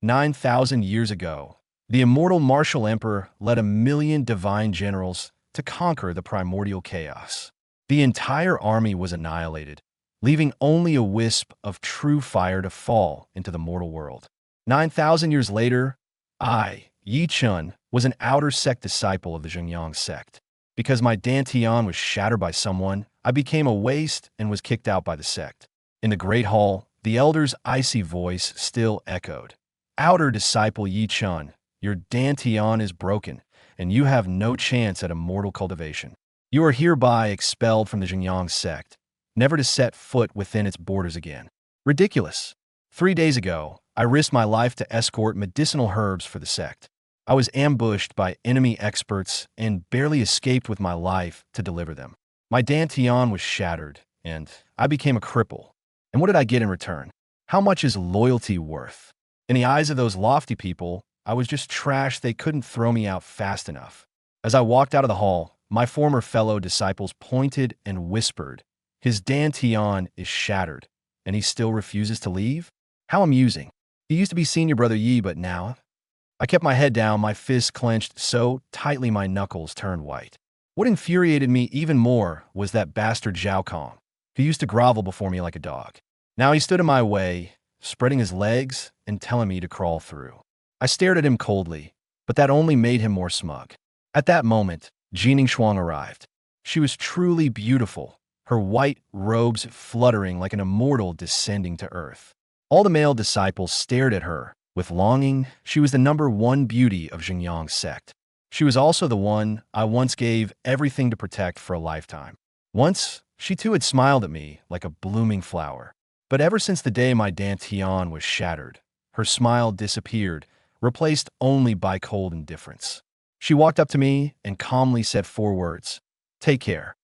9,000 years ago, the immortal martial emperor led 1,000,000 divine generals to conquer the primordial chaos. The entire army was annihilated, leaving only a wisp of true fire to fall into the mortal world. 9,000 years later, Chen, was an outer sect disciple of the Xuanling sect. Because my dantian was shattered by someone, I became a waste and was kicked out by the sect. In the great hall, the elder's icy voice still echoed. Outer disciple Chen, your dantian is broken, and you have no chance at immortal cultivation. You are hereby expelled from the Xuanling sect, never to set foot within its borders again. Ridiculous. 3 days ago, I risked my life to escort medicinal herbs for the sect. I was ambushed by enemy experts and barely escaped with my life to deliver them. My dantian was shattered, and I became a cripple. And what did I get in return? How much is loyalty worth? In the eyes of those lofty people, I was just trash. They couldn't throw me out fast enough. As I walked out of the hall, my former fellow disciples pointed and whispered, "His dantian is shattered, and he still refuses to leave? How amusing. He used to be senior brother Yi, but now..." I kept my head down, my fists clenched so tightly my knuckles turned white. What infuriated me even more was that bastard Zhao Kong, who used to grovel before me like a dog. Now he stood in my way, spreading his legs and telling me to crawl through. I stared at him coldly, but that only made him more smug. At that moment, Jining Shuang arrived. She was truly beautiful, her white robes fluttering like an immortal descending to earth. All the male disciples stared at her with longing. She was the #1 beauty of Xuanling sect. She was also the one I once gave everything to protect for a lifetime. Once, she too had smiled at me like a blooming flower. But ever since the day my dantian was shattered, her smile disappeared, replaced only by cold indifference. She walked up to me and calmly said 4 words. "Take care."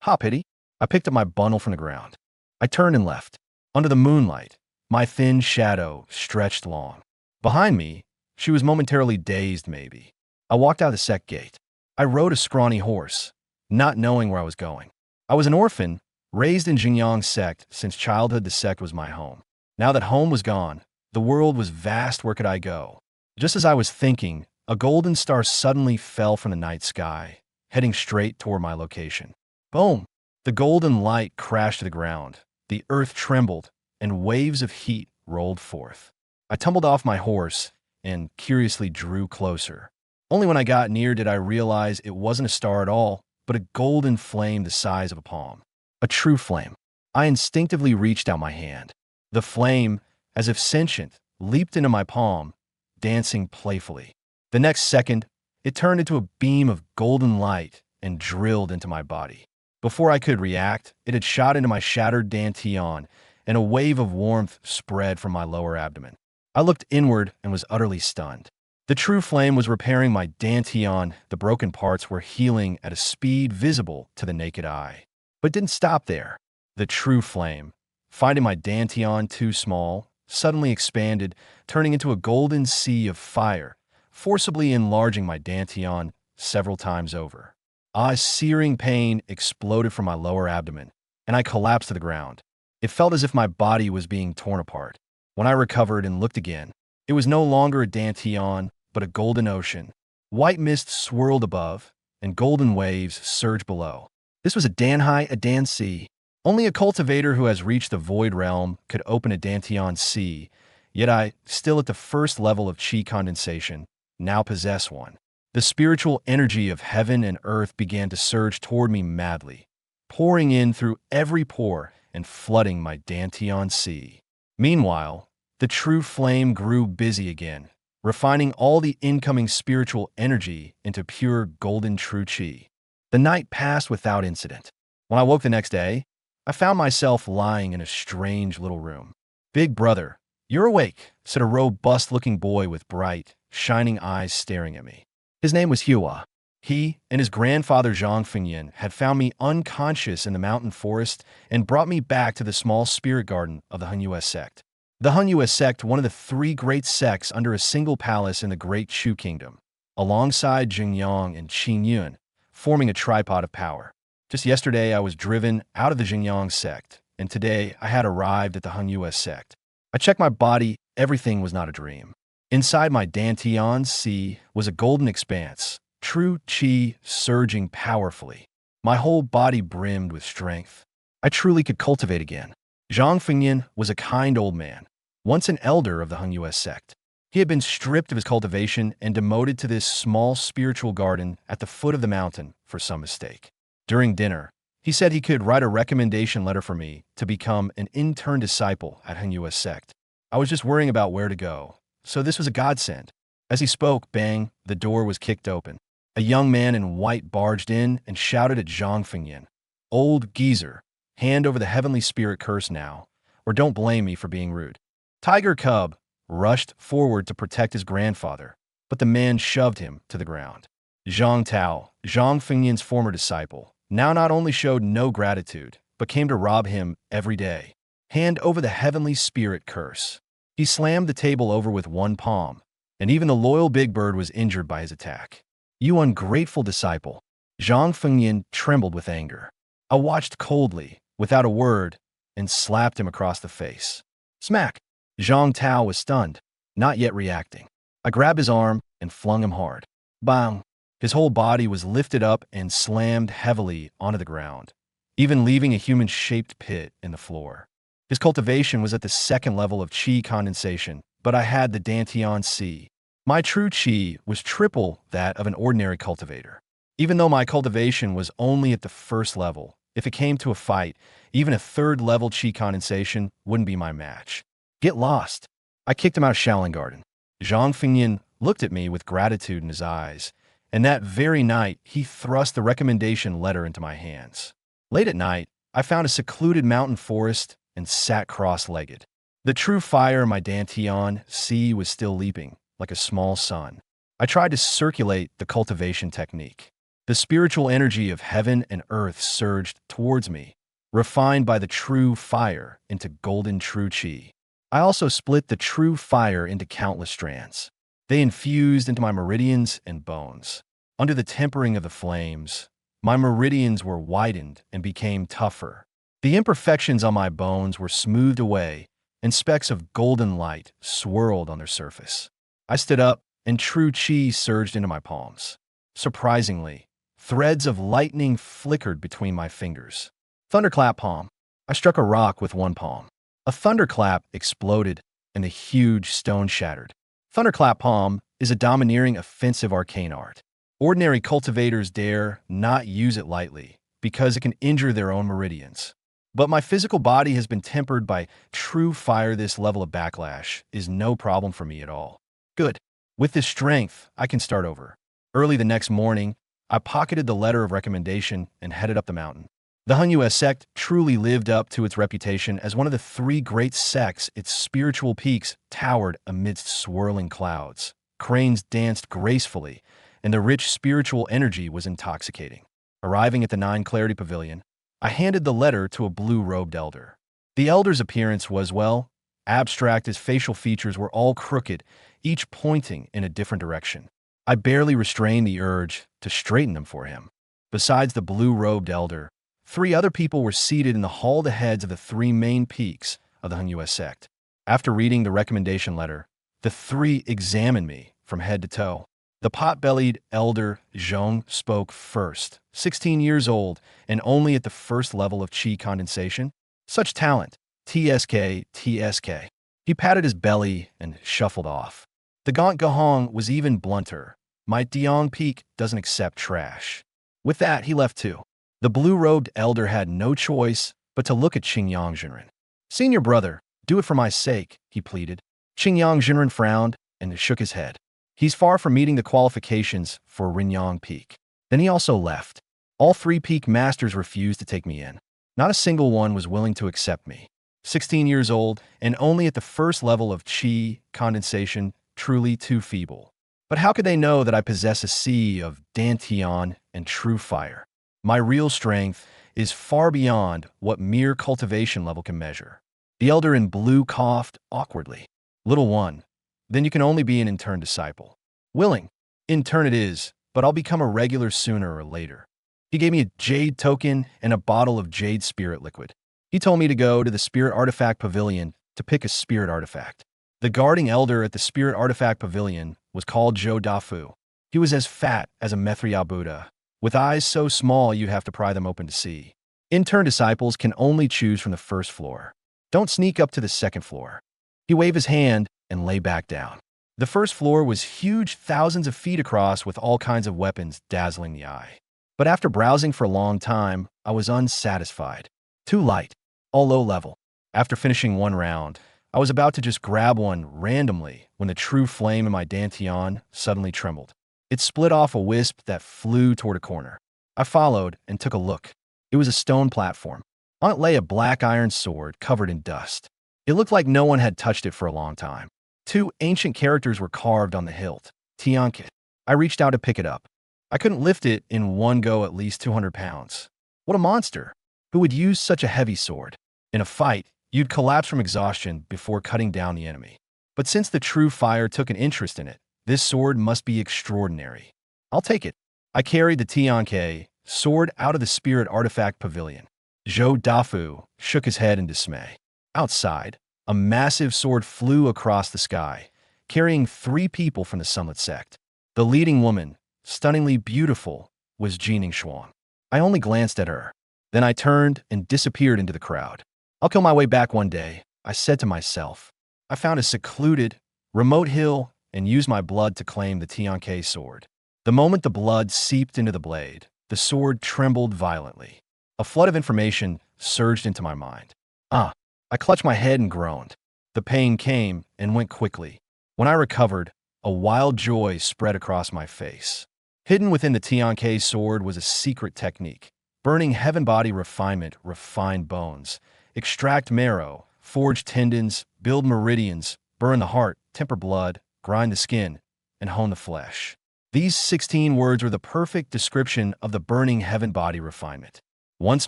Ha, pity. I picked up my bundle from the ground. I turned and left. Under the moonlight, my thin shadow stretched long. Behind me, she was momentarily dazed, maybe. I walked out the sect gate. I rode a scrawny horse, not knowing where I was going. I was an orphan, raised in Xuanling sect. Since childhood, the sect was my home. Now that home was gone, the world was vast. Where could I go? Just as I was thinking, a golden star suddenly fell from the night sky, heading straight toward my location. Boom! The golden light crashed to the ground. The earth trembled, and waves of heat rolled forth. I tumbled off my horse and curiously drew closer. Only when I got near did I realize it wasn't a star at all, but a golden flame the size of a palm. A true flame. I instinctively reached out my hand. The flame, as if sentient, leaped into my palm, dancing playfully. The next second, it turned into a beam of golden light and drilled into my body. Before I could react, it had shot into my shattered dantian, and a wave of warmth spread from my lower abdomen. I looked inward and was utterly stunned. The true flame was repairing my dantian. The broken parts were healing at a speed visible to the naked eye. But it didn't stop there. The true flame, finding my dantian too small, suddenly expanded, turning into a golden sea of fire, forcibly enlarging my dantian several times over. A searing pain exploded from my lower abdomen, and I collapsed to the ground. It felt as if my body was being torn apart. When I recovered and looked again, it was no longer a dantian, but a golden ocean. White mist swirled above, and golden waves surged below. This was a danhai, a dan sea. Only a cultivator who has reached the void realm could open a dantian sea, yet I, still at the first level of chi condensation, now possess one. The spiritual energy of heaven and earth began to surge toward me madly, pouring in through every pore and flooding my dantian sea. Meanwhile, the true flame grew busy again, refining all the incoming spiritual energy into pure golden true chi. The night passed without incident. When I woke the next day, I found myself lying in a strange little room. "Big brother, you're awake," said a robust-looking boy with bright, shining eyes staring at me. His name was Hua. He and his grandfather Zhang Fengyan had found me unconscious in the mountain forest and brought me back to the small spirit garden of the Hunyues sect. The Hunyues sect, one of the 3 great sects under a single palace in the Great Chu Kingdom, alongside Jingyang and Qingyun, forming a tripod of power. Just yesterday, I was driven out of the Jingyang sect, and today I had arrived at the Hunyues sect. I checked my body. Everything was not a dream. Inside my dantian sea was a golden expanse, true qi surging powerfully. My whole body brimmed with strength. I truly could cultivate again. Zhang Fengyan was a kind old man, once an elder of the US sect. He had been stripped of his cultivation and demoted to this small spiritual garden at the foot of the mountain for some mistake. During dinner, he said he could write a recommendation letter for me to become an intern disciple at US sect. I was just worrying about where to go, so this was a godsend. As he spoke, bang, the door was kicked open. A young man in white barged in and shouted at Zhang Fengyan. "Old geezer, hand over the heavenly spirit curse now, or don't blame me for being rude." Tiger Cub rushed forward to protect his grandfather, but the man shoved him to the ground. Zhang Tao, Zhang Fengyan's former disciple, now not only showed no gratitude, but came to rob him every day. Hand over the heavenly spirit curse. He slammed the table over with one palm, and even the loyal Big Bird was injured by his attack. "You ungrateful disciple." Zhang Fengyan trembled with anger. I watched coldly, without a word, and slapped him across the face. Smack! Zhang Tao was stunned, not yet reacting. I grabbed his arm and flung him hard. Bang! His whole body was lifted up and slammed heavily onto the ground, even leaving a human-shaped pit in the floor. His cultivation was at the second level of qi condensation, but I had the dantian C. My true qi was triple that of an ordinary cultivator. Even though my cultivation was only at the first level, if it came to a fight, even a third-level qi condensation wouldn't be my match. Get lost. I kicked him out of Shaolin Garden. Zhang Fengyan looked at me with gratitude in his eyes, and that very night he thrust the recommendation letter into my hands. Late at night, I found a secluded mountain forest and sat cross-legged. The true fire in my dantian C was still leaping, like a small sun. I tried to circulate the cultivation technique. The spiritual energy of heaven and earth surged towards me, refined by the true fire into golden true qi. I also split the true fire into countless strands. They infused into my meridians and bones. Under the tempering of the flames, my meridians were widened and became tougher. The imperfections on my bones were smoothed away, and specks of golden light swirled on their surface. I stood up, and true qi surged into my palms. Surprisingly, threads of lightning flickered between my fingers. Thunderclap palm. I struck a rock with one palm. A thunderclap exploded, and the huge stone shattered. Thunderclap palm is a domineering offensive arcane art. Ordinary cultivators dare not use it lightly, because it can injure their own meridians. But my physical body has been tempered by true fire. This level of backlash is no problem for me at all. Good. With this strength, I can start over. Early the next morning, I pocketed the letter of recommendation and headed up the mountain. The US sect truly lived up to its reputation as one of the three great sects. Its spiritual peaks towered amidst swirling clouds. Cranes danced gracefully, and the rich spiritual energy was intoxicating. Arriving at the Nine Clarity Pavilion, I handed the letter to a blue-robed elder. The elder's appearance was, well, abstract. His facial features were all crooked, each pointing in a different direction. I barely restrained the urge to straighten them for him. Besides the blue-robed elder, 3 other people were seated in the hall, the heads of the 3 main peaks of the US sect. After reading the recommendation letter, the 3 examined me from head to toe. The pot-bellied elder Zhong spoke first, 16 years old and only at the first level of qi condensation. Such talent. TSK, TSK. He patted his belly and shuffled off. The gaunt Gahong was even blunter. My Diong peak doesn't accept trash. With that, he left too. The blue-robed elder had no choice but to look at Qingyang Zhenren. "Senior brother, do it for my sake," he pleaded. Qingyang Zhenren frowned and shook his head. He's far from meeting the qualifications for Rinyang Peak. Then he also left. All 3 peak masters refused to take me in. Not a single one was willing to accept me. 16 years old and only at the first level of qi condensation, truly too feeble. But how could they know that I possess a sea of dantian and true fire? My real strength is far beyond what mere cultivation level can measure. The elder in blue coughed awkwardly. "Little one, then you can only be an intern disciple." "Willing. Intern it is, but I'll become a regular sooner or later." He gave me a jade token and a bottle of jade spirit liquid. He told me to go to the spirit artifact pavilion to pick a spirit artifact. The guarding elder at the Spirit Artifact Pavilion was called Zhou Dafu. He was as fat as a Mithriya Buddha, with eyes so small you'd have to pry them open to see. Intern disciples can only choose from the first floor. Don't sneak up to the second floor. He waved his hand and lay back down. The first floor was huge, thousands of feet across, with all kinds of weapons dazzling the eye. But after browsing for a long time, I was unsatisfied. Too light, all low level. After finishing one round, I was about to just grab one randomly when the true flame in my dantian suddenly trembled. It split off a wisp that flew toward a corner. I followed and took a look. It was a stone platform. On it lay a black iron sword covered in dust. It looked like no one had touched it for a long time. Two ancient characters were carved on the hilt. Tianke. I reached out to pick it up. I couldn't lift it in one go, at least 200 pounds. What a monster! Who would use such a heavy sword? In a fight, you'd collapse from exhaustion before cutting down the enemy. But since the true fire took an interest in it, this sword must be extraordinary. I'll take it. I carried the Tianke sword out of the Spirit Artifact Pavilion. Zhou Dafu shook his head in dismay. Outside, a massive sword flew across the sky, carrying 3 people from the Sunlit sect. The leading woman, stunningly beautiful, was Xuanling Physique. I only glanced at her. Then I turned and disappeared into the crowd. I'll kill my way back one day, I said to myself. I found a secluded, remote hill and used my blood to claim the Tianke sword. The moment the blood seeped into the blade, the sword trembled violently. A flood of information surged into my mind. I clutched my head and groaned. The pain came and went quickly. When I recovered, a wild joy spread across my face. Hidden within the Tianke sword was a secret technique. Burning heaven body refinement, refine bones, extract marrow, forge tendons, build meridians, burn the heart, temper blood, grind the skin, and hone the flesh. These 16 words were the perfect description of the burning heaven body refinement. Once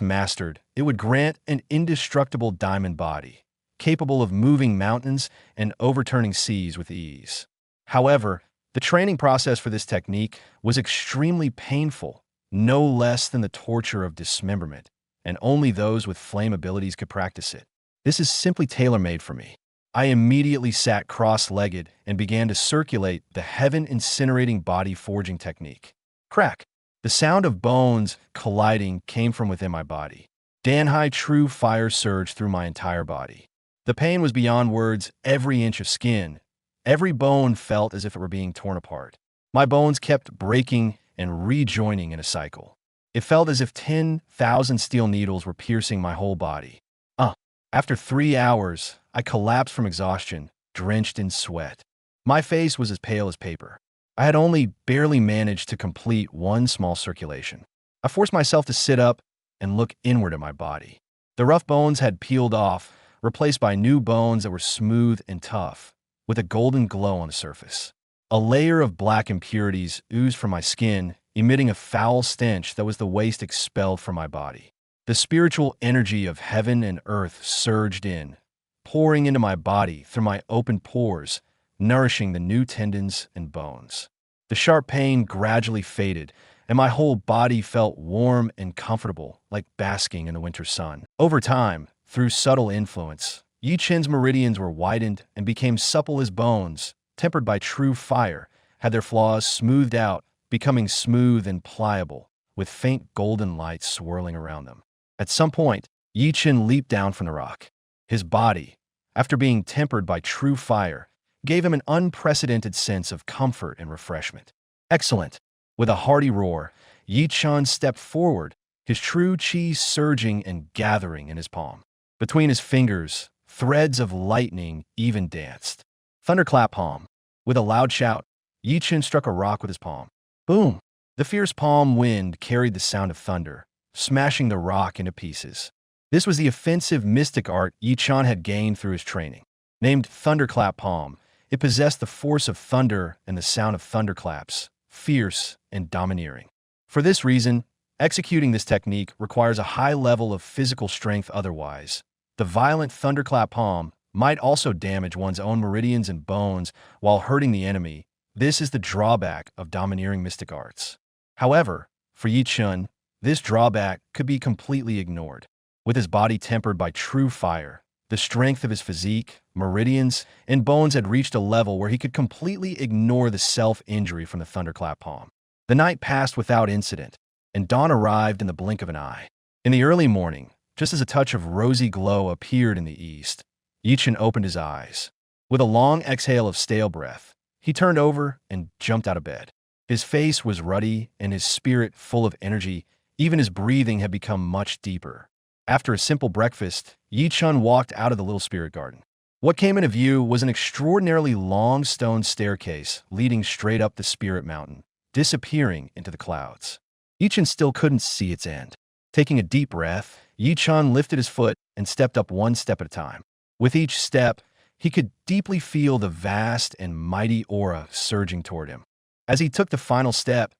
mastered, it would grant an indestructible diamond body, capable of moving mountains and overturning seas with ease. However, the training process for this technique was extremely painful, no less than the torture of dismemberment, and only those with flame abilities could practice it. This is simply tailor-made for me. I immediately sat cross-legged and began to circulate the heaven-incinerating body forging technique. Crack! The sound of bones colliding came from within my body. Danhai true fire surged through my entire body. The pain was beyond words. Every inch of skin, every bone felt as if it were being torn apart. My bones kept breaking and rejoining in a cycle. It felt as if 10,000 steel needles were piercing my whole body. After 3 hours, I collapsed from exhaustion, drenched in sweat. My face was as pale as paper. I had only barely managed to complete one small circulation. I forced myself to sit up and look inward at my body. The rough bones had peeled off, replaced by new bones that were smooth and tough, with a golden glow on the surface. A layer of black impurities oozed from my skin, emitting a foul stench that was the waste expelled from my body. The spiritual energy of heaven and earth surged in, pouring into my body through my open pores, nourishing the new tendons and bones. The sharp pain gradually faded, and my whole body felt warm and comfortable, like basking in the winter sun. Over time, through subtle influence, Yi Chen's meridians were widened and became supple as bones, tempered by true fire, had their flaws smoothed out, becoming smooth and pliable, with faint golden light swirling around them. At some point, Yi Chen leaped down from the rock. His body, after being tempered by true fire, gave him an unprecedented sense of comfort and refreshment. Excellent! With a hearty roar, Yi Chen stepped forward, his true qi surging and gathering in his palm. Between his fingers, threads of lightning even danced. Thunderclap palm. With a loud shout, Yi Chen struck a rock with his palm. Boom! The fierce palm wind carried the sound of thunder, smashing the rock into pieces. This was the offensive mystic art Yi Chen had gained through his training. Named Thunderclap Palm, it possessed the force of thunder and the sound of thunderclaps, fierce and domineering. For this reason, executing this technique requires a high level of physical strength. Otherwise, the violent thunderclap palm might also damage one's own meridians and bones while hurting the enemy. This is the drawback of domineering mystic arts. However, for Yi Chen, this drawback could be completely ignored. With his body tempered by true fire, The strength of his physique, meridians, and bones had reached a level where he could completely ignore the self-injury from the thunderclap palm. The night passed without incident, and dawn arrived in the blink of an eye. In the early morning, just as a touch of rosy glow appeared in the east, Chen opened his eyes. With a long exhale of stale breath, he turned over and jumped out of bed. His face was ruddy and his spirit full of energy. Even his breathing had become much deeper. After a simple breakfast, Chen walked out of the little spirit garden. What came into view was an extraordinarily long stone staircase leading straight up the spirit mountain, disappearing into the clouds. Chen still couldn't see its end. Taking a deep breath, Chen lifted his foot and stepped up one step at a time. With each step, he could deeply feel the vast and mighty aura surging toward him. As he took the final step,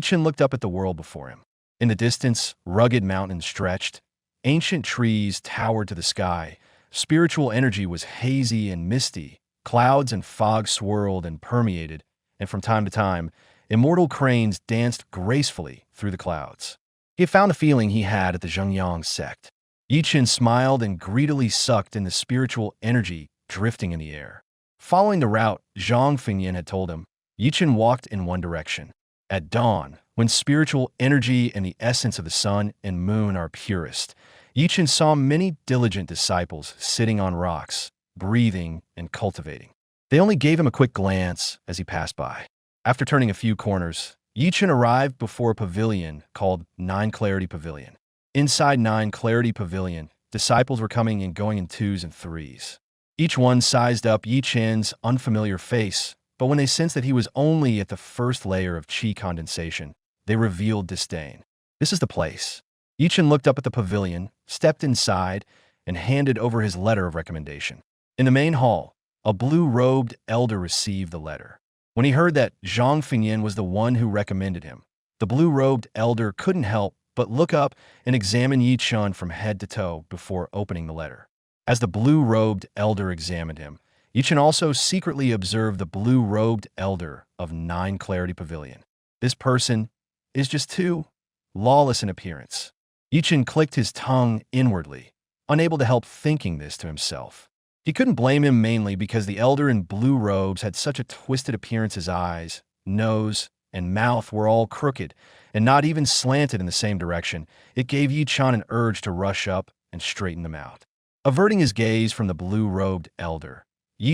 Chen looked up at the world before him. In the distance, rugged mountains stretched. Ancient trees towered to the sky. Spiritual energy was hazy and misty. Clouds and fog swirled and permeated, and from time to time, immortal cranes danced gracefully through the clouds. He found the feeling he had at the Xuanling sect. Chen smiled and greedily sucked in the spiritual energy drifting in the air. Following the route Zhang Fingyan had told him, Chen walked in one direction. At dawn, when spiritual energy and the essence of the sun and moon are purest, Chen saw many diligent disciples sitting on rocks, breathing and cultivating. They only gave him a quick glance as he passed by. After turning a few corners, Chen arrived before a pavilion called Nine Clarity Pavilion. Inside Nine Clarity Pavilion, disciples were coming and going in twos and threes. Each one sized up Chen's unfamiliar face, but when they sensed that he was only at the first layer of qi condensation, they revealed disdain. This is the place. Chen looked up at the pavilion, stepped inside, and handed over his letter of recommendation. In the main hall, a blue-robed elder received the letter. When he heard that Zhang Fingyan was the one who recommended him, the blue-robed elder couldn't help but look up and examine Chen from head to toe before opening the letter. As the blue-robed elder examined him, Chen also secretly observed the blue-robed elder of Nine Clarity Pavilion. This person is just too lawless in appearance. Chen clicked his tongue inwardly, unable to help thinking this to himself. He couldn't blame him mainly because the elder in blue robes had such a twisted appearance. His eyes, nose, and mouth were all crooked and not even slanted in the same direction. It gave Chen an urge to rush up and straighten them out. Averting his gaze from the blue-robed elder,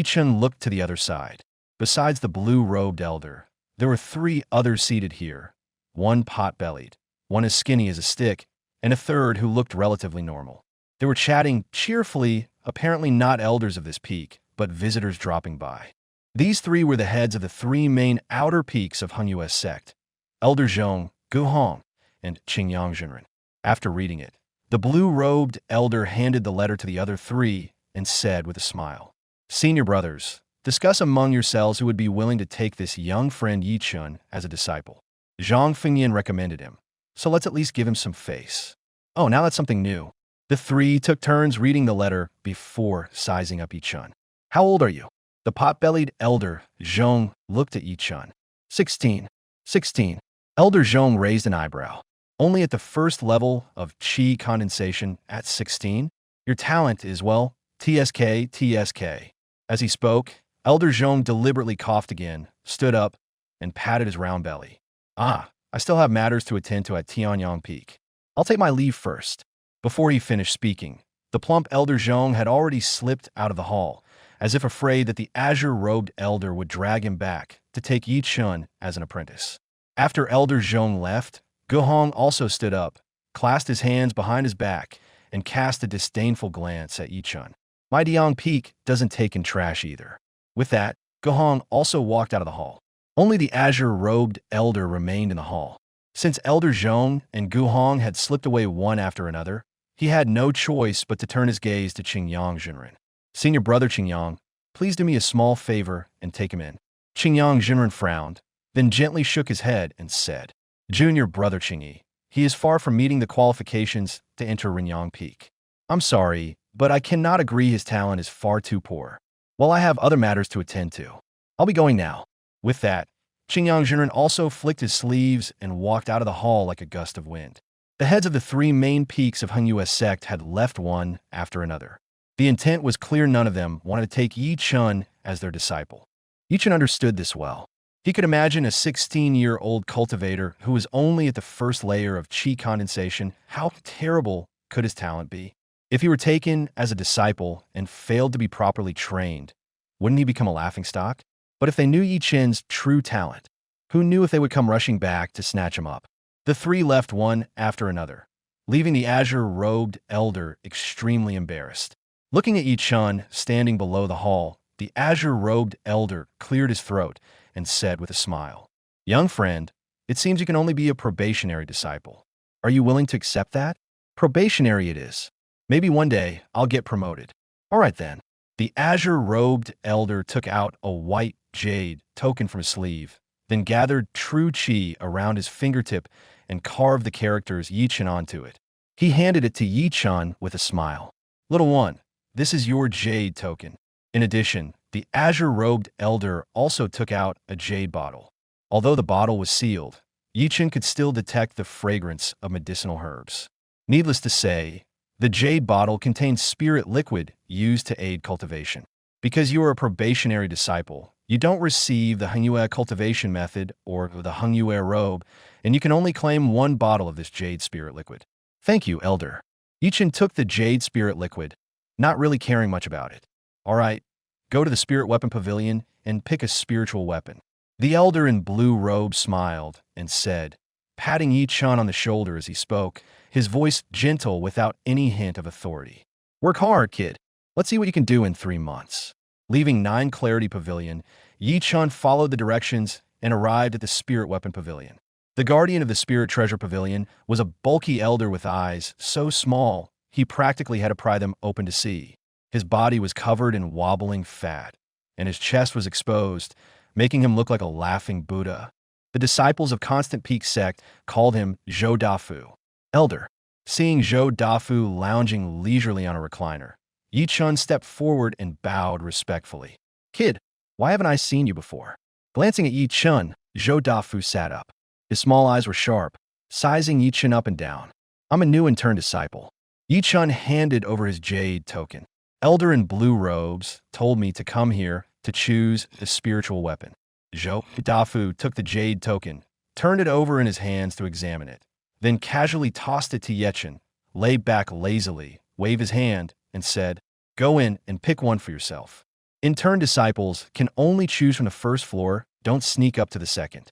Chen looked to the other side. Besides the blue-robed elder, there were three others seated here, one pot-bellied, one as skinny as a stick, and a third who looked relatively normal. They were chatting cheerfully, apparently not elders of this peak, but visitors dropping by. These three were the heads of the three main outer peaks of Hunyu's sect, Elder Zhong, Guhong, and Qingyang Zhenren. After reading it, the blue-robed elder handed the letter to the other three and said with a smile, "Senior brothers, discuss among yourselves who would be willing to take this young friend Chen as a disciple. Zhang Fingyan recommended him, so let's at least give him some face." Oh, now that's something new. The three took turns reading the letter before sizing up Chen. "How old are you?" The pot-bellied elder, Zhong, looked at Chen. 16. 16. Elder Zhong raised an eyebrow. Only at the first level of qi condensation at 16? Your talent is, well, TSK, TSK. As he spoke, Elder Zhong deliberately coughed again, stood up, and patted his round belly. "Ah, I still have matters to attend to at Tianyang Peak. I'll take my leave first." Before he finished speaking, the plump Elder Zhong had already slipped out of the hall, as if afraid that the azure-robed elder would drag him back to take Chen as an apprentice. After Elder Zhong left, Guhong also stood up, clasped his hands behind his back, and cast a disdainful glance at Chen. "My Diang Peak doesn't take in trash either." With that, Guhong also walked out of the hall. Only the azure-robed elder remained in the hall. Since Elder Zhong and Guhong had slipped away one after another, he had no choice but to turn his gaze to Qingyang Zhenren. "Senior brother Qingyang, please do me a small favor and take him in." Qingyang Zhenren frowned, then gently shook his head and said, "Junior brother Qingyi, he is far from meeting the qualifications to enter Rinyang Peak. I'm sorry, but I cannot agree. His talent is far too poor. Well, I have other matters to attend to. I'll be going now." With that, Qingyang Zhenren also flicked his sleeves and walked out of the hall like a gust of wind. The heads of the three main peaks of Hunyu's sect had left one after another. The intent was clear. None of them wanted to take Yi Chen as their disciple. Yi Chen understood this well. He could imagine a 16-year-old cultivator who was only at the first layer of qi condensation. How terrible could his talent be? If he were taken as a disciple and failed to be properly trained, wouldn't he become a laughingstock? But if they knew Yi Chen's true talent, who knew if they would come rushing back to snatch him up? The three left one after another, leaving the azure-robed elder extremely embarrassed. Looking at Yi Chen standing below the hall, the azure-robed elder cleared his throat and said with a smile, "Young friend, it seems you can only be a probationary disciple. Are you willing to accept that? Probationary it is. Maybe one day I'll get promoted." "All right then." The azure-robed elder took out a white jade token from his sleeve, then gathered true qi around his fingertip and carved the characters Yi Chen onto it. He handed it to Yi Chen with a smile. "Little one, this is your jade token." In addition, the azure-robed elder also took out a jade bottle. Although the bottle was sealed, Yi Chen could still detect the fragrance of medicinal herbs. Needless to say, the jade bottle contained spirit liquid used to aid cultivation. Because you are a probationary disciple, you don't receive the Hengyue cultivation method or the Hengyue robe, and you can only claim one bottle of this jade spirit liquid. "Thank you, elder." Yi Chen took the jade spirit liquid, not really caring much about it. "All right, go to the spirit weapon pavilion and pick a spiritual weapon." The elder in blue robe smiled and said, patting Yi Chen on the shoulder as he spoke, his voice gentle without any hint of authority. "Work hard, kid. Let's see what you can do in 3 months." Leaving 9 Clarity Pavilion, Yi Chen followed the directions and arrived at the Spirit Weapon Pavilion. The guardian of the Spirit Treasure Pavilion was a bulky elder with eyes so small he practically had to pry them open to see. His body was covered in wobbling fat, and his chest was exposed, making him look like a laughing Buddha. The disciples of Constant Peak sect called him Zhou Dafu, elder. Seeing Zhou Dafu lounging leisurely on a recliner, Yi Chen stepped forward and bowed respectfully. "Kid, why haven't I seen you before?" Glancing at Yi Chen, Zhou Dafu sat up. His small eyes were sharp, sizing Yi Chen up and down. "I'm a new intern disciple." Yi Chen handed over his jade token. "Elder in blue robes told me to come here to choose a spiritual weapon." Zhou Dafu took the jade token, turned it over in his hands to examine it, then casually tossed it to Yi Chen, lay back lazily, waved his hand, and said, "Go in and pick one for yourself. Intern disciples can only choose from the first floor. Don't sneak up to the second."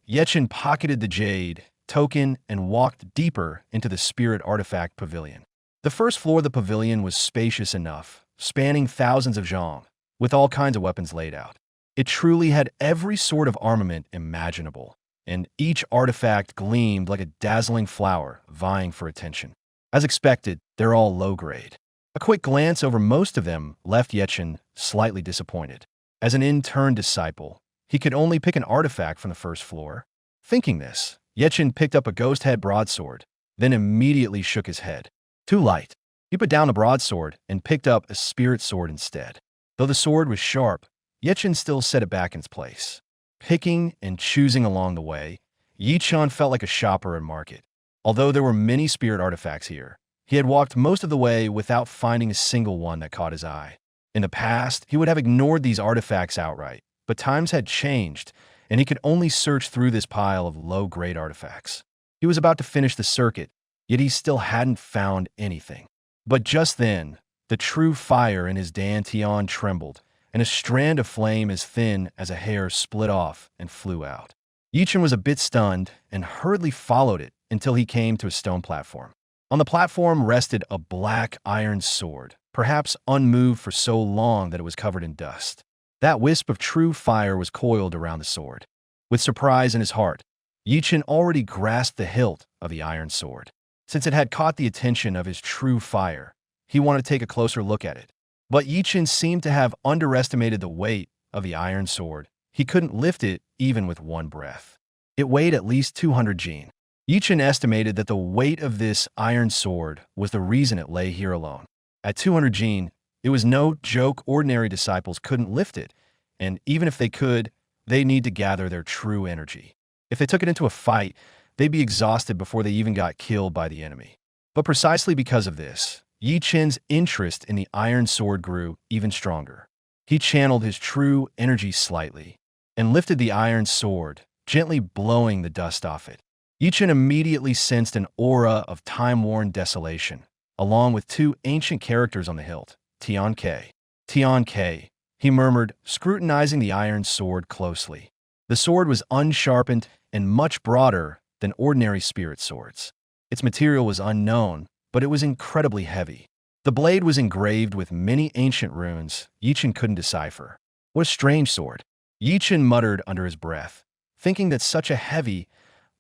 Yi Chen pocketed the jade token and walked deeper into the Spirit Artifact Pavilion. The first floor of the pavilion was spacious enough, spanning thousands of zhang, with all kinds of weapons laid out. It truly had every sort of armament imaginable, and each artifact gleamed like a dazzling flower vying for attention. As expected, they're all low-grade. A quick glance over most of them left Yi Chen slightly disappointed. As an intern disciple, he could only pick an artifact from the first floor. Thinking this, Yi Chen picked up a ghost-head broadsword, then immediately shook his head. Too light. He put down the broadsword and picked up a spirit sword instead. Though the sword was sharp, Yi Chen still set it back in its place. Picking and choosing along the way, Yi Chen felt like a shopper at market. Although there were many spirit artifacts here, he had walked most of the way without finding a single one that caught his eye. In the past, he would have ignored these artifacts outright, but times had changed, and he could only search through this pile of low-grade artifacts. He was about to finish the circuit, yet he still hadn't found anything. But just then, the true fire in his dantian trembled, and a strand of flame as thin as a hair split off and flew out. Yi Chen was a bit stunned and hurriedly followed it until he came to a stone platform. On the platform rested a black iron sword, perhaps unmoved for so long that it was covered in dust. That wisp of true fire was coiled around the sword. With surprise in his heart, Yi Chen already grasped the hilt of the iron sword. Since it had caught the attention of his true fire, he wanted to take a closer look at it. But Yi Chen seemed to have underestimated the weight of the iron sword. He couldn't lift it even with one breath. It weighed at least 200 jin. Yi Chen estimated that the weight of this iron sword was the reason it lay here alone. At 200 jin, it was no joke. Ordinary disciples couldn't lift it, and even if they could, they'd need to gather their true energy. If they took it into a fight, they'd be exhausted before they even got killed by the enemy. But precisely because of this, Yi Chen's interest in the iron sword grew even stronger. He channeled his true energy slightly and lifted the iron sword, gently blowing the dust off it. Yi Chen immediately sensed an aura of time-worn desolation, along with two ancient characters on the hilt, Tian Ke. Tian Ke, he murmured, scrutinizing the iron sword closely. The sword was unsharpened and much broader than ordinary spirit swords. Its material was unknown, but it was incredibly heavy. The blade was engraved with many ancient runes Yi Chen couldn't decipher. What a strange sword, Yi Chen muttered under his breath, thinking that such a heavy,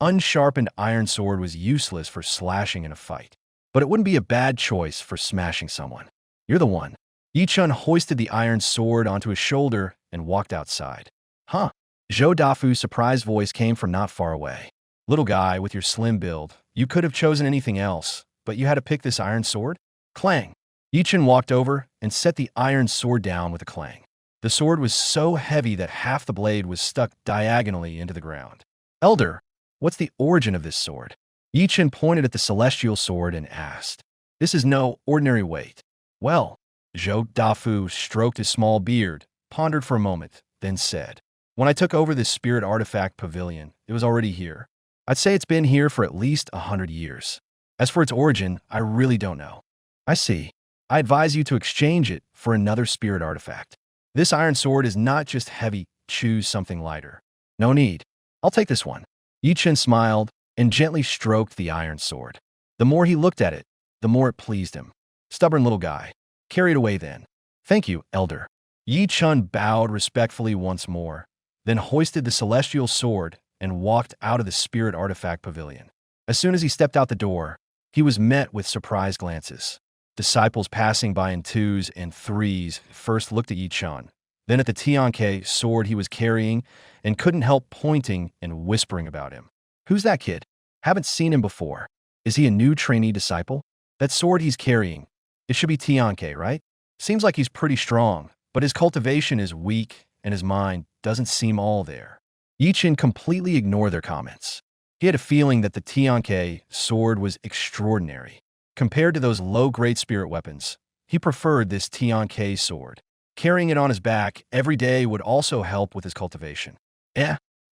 unsharpened iron sword was useless for slashing in a fight. But it wouldn't be a bad choice for smashing someone. You're the one. Yi Chen hoisted the iron sword onto his shoulder and walked outside. Huh? Zhou Dafu's surprised voice came from not far away. Little guy with your slim build, you could have chosen anything else, but you had to pick this iron sword? Clang! Yi Chen walked over and set the iron sword down with a clang. The sword was so heavy that half the blade was stuck diagonally into the ground. Elder, what's the origin of this sword? Yi Chen pointed at the celestial sword and asked. This is no ordinary weight. Well, Zhou Dafu stroked his small beard, pondered for a moment, then said, when I took over this spirit artifact pavilion, it was already here. I'd say it's been here for at least 100 years. As for its origin, I really don't know. I see. I advise you to exchange it for another spirit artifact. This iron sword is not just heavy, choose something lighter. No need. I'll take this one. Yi Chen smiled and gently stroked the iron sword. The more he looked at it, the more it pleased him. Stubborn little guy. Carry it away then. Thank you, Elder. Yi Chen bowed respectfully once more, then hoisted the celestial sword and walked out of the spirit artifact pavilion. As soon as he stepped out the door, he was met with surprised glances. Disciples passing by in twos and threes first looked at Yi Chen, then at the Tianke sword he was carrying, and couldn't help pointing and whispering about him. Who's that kid? Haven't seen him before. Is he a new trainee disciple? That sword he's carrying, it should be Tianke, right? Seems like he's pretty strong, but his cultivation is weak and his mind doesn't seem all there. Yi Chen completely ignored their comments. He had a feeling that the Tianke sword was extraordinary. Compared to those low-grade spirit weapons, he preferred this Tianke sword. Carrying it on his back every day would also help with his cultivation.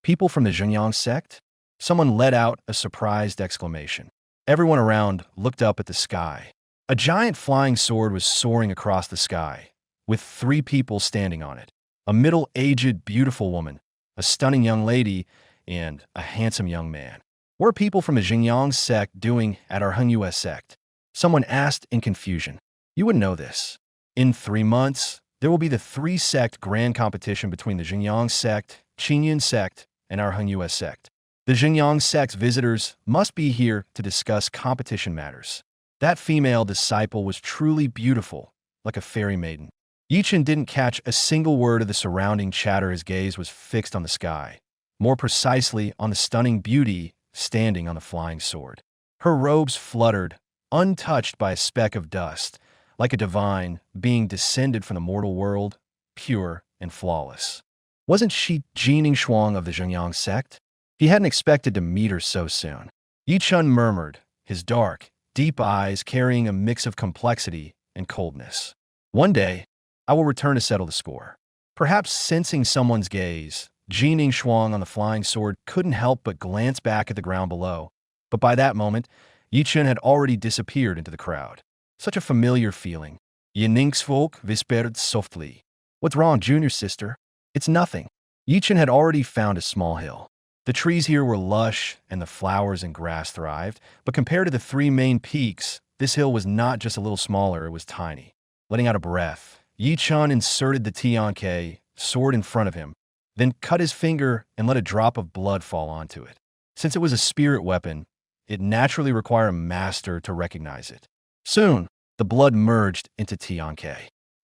People from the Xuanling sect? Someone let out a surprised exclamation. Everyone around looked up at the sky. A giant flying sword was soaring across the sky, with 3 people standing on it. A middle-aged, beautiful woman, a stunning young lady, and a handsome young man. What are people from the Xuanling sect doing at our Hung-US sect? Someone asked in confusion. You wouldn't know this. In 3 months, there will be the 3-sect grand competition between the Xuanling sect, Qingyun sect, and our Hung-US sect. The Xuanling sect's visitors must be here to discuss competition matters. That female disciple was truly beautiful, like a fairy maiden. Yi Chen didn't catch a single word of the surrounding chatter. His gaze was fixed on the sky, more precisely on the stunning beauty standing on the flying sword. Her robes fluttered, untouched by a speck of dust, like a divine being descended from the mortal world, pure and flawless. Wasn't she Jining Shuang of the Xuanling sect? He hadn't expected to meet her so soon. Yi Chen murmured, his dark, deep eyes carrying a mix of complexity and coldness. One day, I will return to settle the score. Perhaps sensing someone's gaze, Jining Shuang on the flying sword couldn't help but glance back at the ground below. But by that moment, Yi Chen had already disappeared into the crowd. Such a familiar feeling. Yiningsfolk whispered softly. What's wrong, junior sister? It's nothing. Yi Chen had already found a small hill. The trees here were lush and the flowers and grass thrived, but compared to the 3 main peaks, this hill was not just a little smaller, it was tiny. Letting out a breath, Yi Chen inserted the Tianke sword in front of him, then cut his finger and let a drop of blood fall onto it. Since it was a spirit weapon, it naturally required a master to recognize it. Soon, the blood merged into Tianke.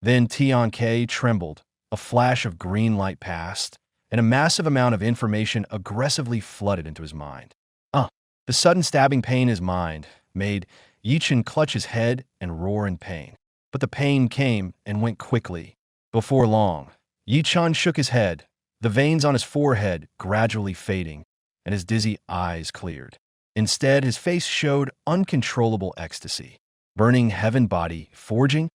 Then Tianke trembled, a flash of green light passed, and a massive amount of information aggressively flooded into his mind. The sudden stabbing pain in his mind made Yi Chen clutch his head and roar in pain. But the pain came and went quickly. Before long, Yi Chen shook his head, the veins on his forehead gradually fading, and his dizzy eyes cleared. Instead, his face showed uncontrollable ecstasy. burning heaven body forging.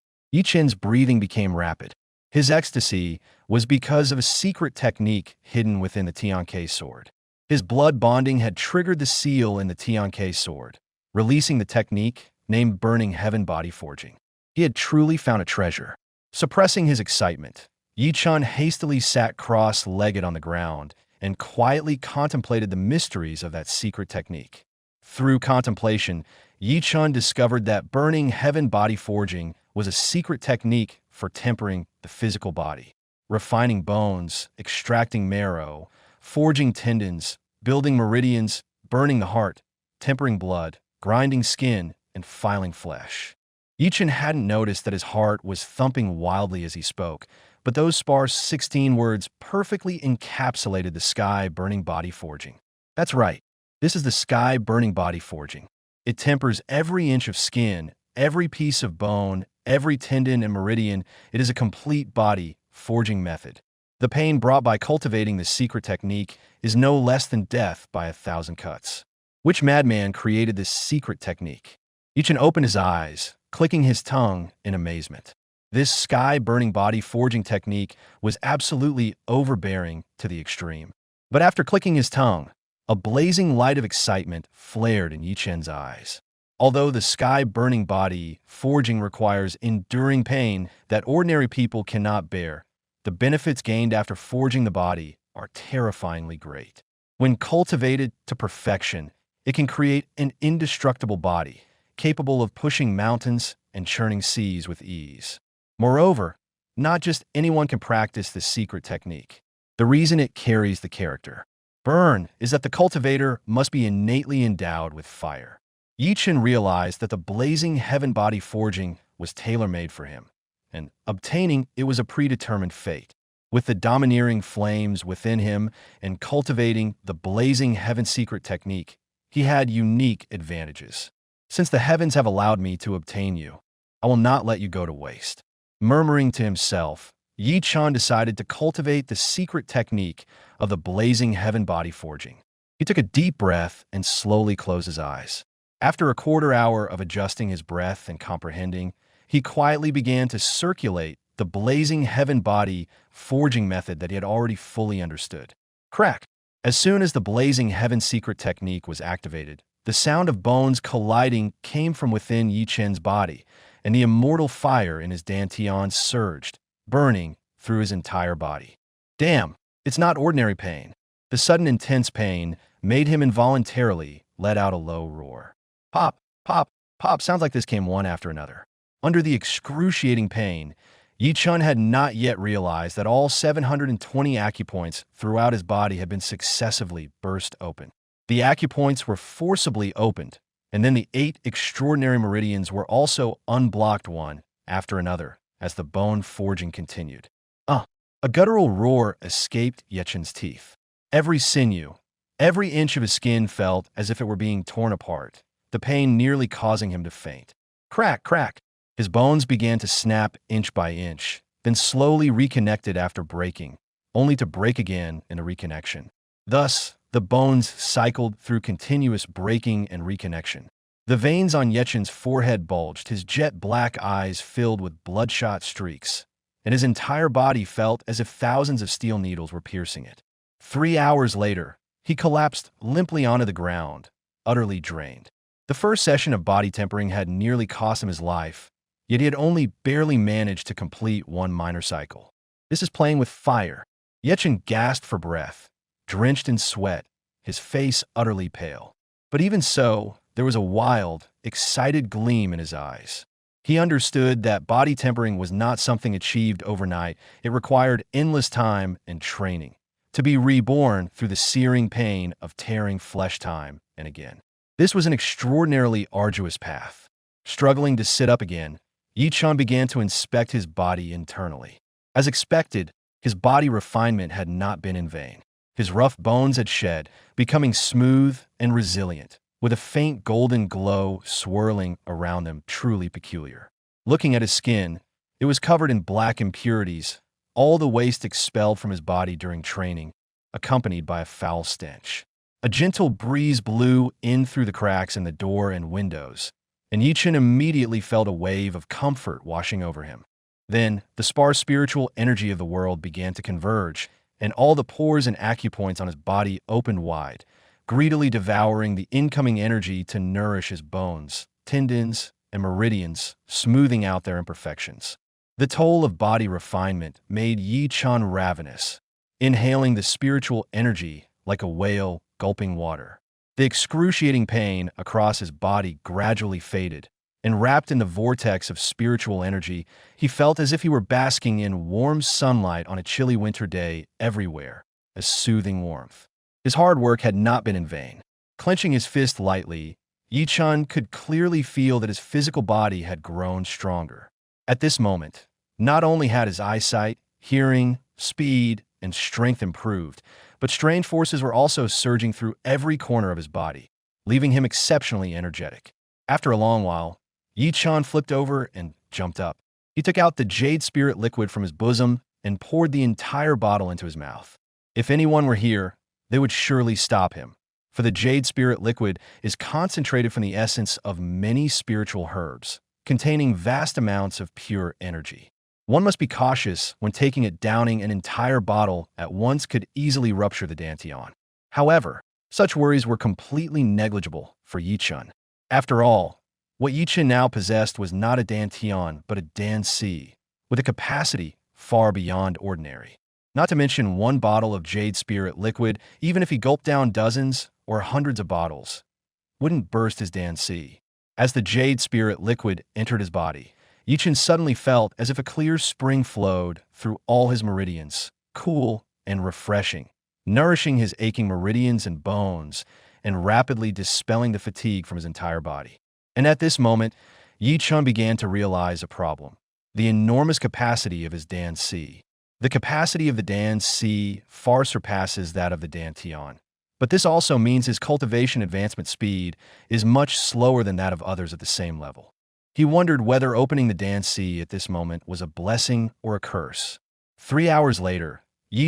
Chen's breathing became rapid. His ecstasy was because of a secret technique hidden within the Tianke sword. His blood bonding had triggered the seal in the Tianke sword, releasing the technique named burning heaven body forging. He had truly found a treasure. Suppressing his excitement, Chen hastily sat cross-legged on the ground and quietly contemplated the mysteries of that secret technique. Through contemplation, Chen discovered that burning heaven body forging was a secret technique for tempering the physical body, refining bones, extracting marrow, forging tendons, building meridians, burning the heart, tempering blood, grinding skin, and filing flesh. Chen hadn't noticed that his heart was thumping wildly as he spoke, but those sparse 16 words perfectly encapsulated the sky-burning body forging. That's right, this is the sky-burning body forging. It tempers every inch of skin, every piece of bone, every tendon and meridian. It is a complete body forging method. The pain brought by cultivating this secret technique is no less than death by 1,000 cuts. Which madman created this secret technique? Chen opened his eyes, clicking his tongue in amazement. This sky-burning body forging technique was absolutely overbearing to the extreme. But after clicking his tongue, a blazing light of excitement flared in Chen's eyes. Although the sky-burning body forging requires enduring pain that ordinary people cannot bear, the benefits gained after forging the body are terrifyingly great. When cultivated to perfection, it can create an indestructible body, capable of pushing mountains and churning seas with ease. Moreover, not just anyone can practice this secret technique. The reason it carries the character burn is that the cultivator must be innately endowed with fire. Chen realized that the blazing heaven body forging was tailor-made for him, and obtaining it was a predetermined fate. With the domineering flames within him and cultivating the blazing heaven secret technique, he had unique advantages. Since the heavens have allowed me to obtain you, I will not let you go to waste. Murmuring to himself, Chen decided to cultivate the secret technique of the blazing heaven body forging. He took a deep breath and slowly closed his eyes. After a quarter hour of adjusting his breath and comprehending, he quietly began to circulate the blazing heaven body forging method that he had already fully understood. Crack! As soon as the blazing heaven secret technique was activated, the sound of bones colliding came from within Chen's body, and the immortal fire in his dantian surged, burning through his entire body. Damn, it's not ordinary pain. The sudden intense pain made him involuntarily let out a low roar. Pop, pop, pop. Sounds like this came one after another. Under the excruciating pain, Chen had not yet realized that all 720 acupoints throughout his body had been successively burst open. The acupoints were forcibly opened, and then the 8 extraordinary meridians were also unblocked one after another as the bone forging continued. A guttural roar escaped Chen's teeth. Every sinew, every inch of his skin felt as if it were being torn apart, the pain nearly causing him to faint. Crack, crack. His bones began to snap inch by inch, then slowly reconnected after breaking, only to break again in a reconnection. Thus, the bones cycled through continuous breaking and reconnection. The veins on Chen's forehead bulged, his jet-black eyes filled with bloodshot streaks, and his entire body felt as if thousands of steel needles were piercing it. 3 hours later, he collapsed limply onto the ground, utterly drained. The first session of body tempering had nearly cost him his life, yet he had only barely managed to complete one minor cycle. This is playing with fire. Chen gasped for breath, drenched in sweat, his face utterly pale. But even so, there was a wild, excited gleam in his eyes. He understood that body tempering was not something achieved overnight. It required endless time and training to be reborn through the searing pain of tearing flesh time and again. This was an extraordinarily arduous path. Struggling to sit up again, Chen began to inspect his body internally. As expected, his body refinement had not been in vain. His rough bones had shed, becoming smooth and resilient, with a faint golden glow swirling around them, truly peculiar. Looking at his skin, it was covered in black impurities, all the waste expelled from his body during training, accompanied by a foul stench. A gentle breeze blew in through the cracks in the door and windows, and Chen immediately felt a wave of comfort washing over him. Then, the sparse spiritual energy of the world began to converge, and all the pores and acupoints on his body opened wide, greedily devouring the incoming energy to nourish his bones, tendons, and meridians, smoothing out their imperfections. The toll of body refinement made Chen ravenous, inhaling the spiritual energy like a whale gulping water. The excruciating pain across his body gradually faded, and wrapped in the vortex of spiritual energy, he felt as if he were basking in warm sunlight on a chilly winter day everywhere, a soothing warmth. His hard work had not been in vain. Clenching his fist lightly, Chen could clearly feel that his physical body had grown stronger. At this moment, not only had his eyesight, hearing, speed, and strength improved, but strange forces were also surging through every corner of his body, leaving him exceptionally energetic. After a long while, Chen flipped over and jumped up. He took out the jade spirit liquid from his bosom and poured the entire bottle into his mouth. If anyone were here, they would surely stop him, for the jade spirit liquid is concentrated from the essence of many spiritual herbs, containing vast amounts of pure energy. One must be cautious when taking it. Downing an entire bottle at once could easily rupture the dantian. However, such worries were completely negligible for Chen. After all, what Chen now possessed was not a dantian but a danci, with a capacity far beyond ordinary. Not to mention one bottle of jade spirit liquid, even if he gulped down dozens or hundreds of bottles, wouldn't burst his danci. As the jade spirit liquid entered his body, Chen suddenly felt as if a clear spring flowed through all his meridians, cool and refreshing, nourishing his aching meridians and bones, and rapidly dispelling the fatigue from his entire body. And at this moment, Chen began to realize a problem: the enormous capacity of his danci. The capacity of the danci far surpasses that of the dantian, but this also means his cultivation advancement speed is much slower than that of others at the same level. He wondered whether opening the danci at this moment was a blessing or a curse. 3 hours later,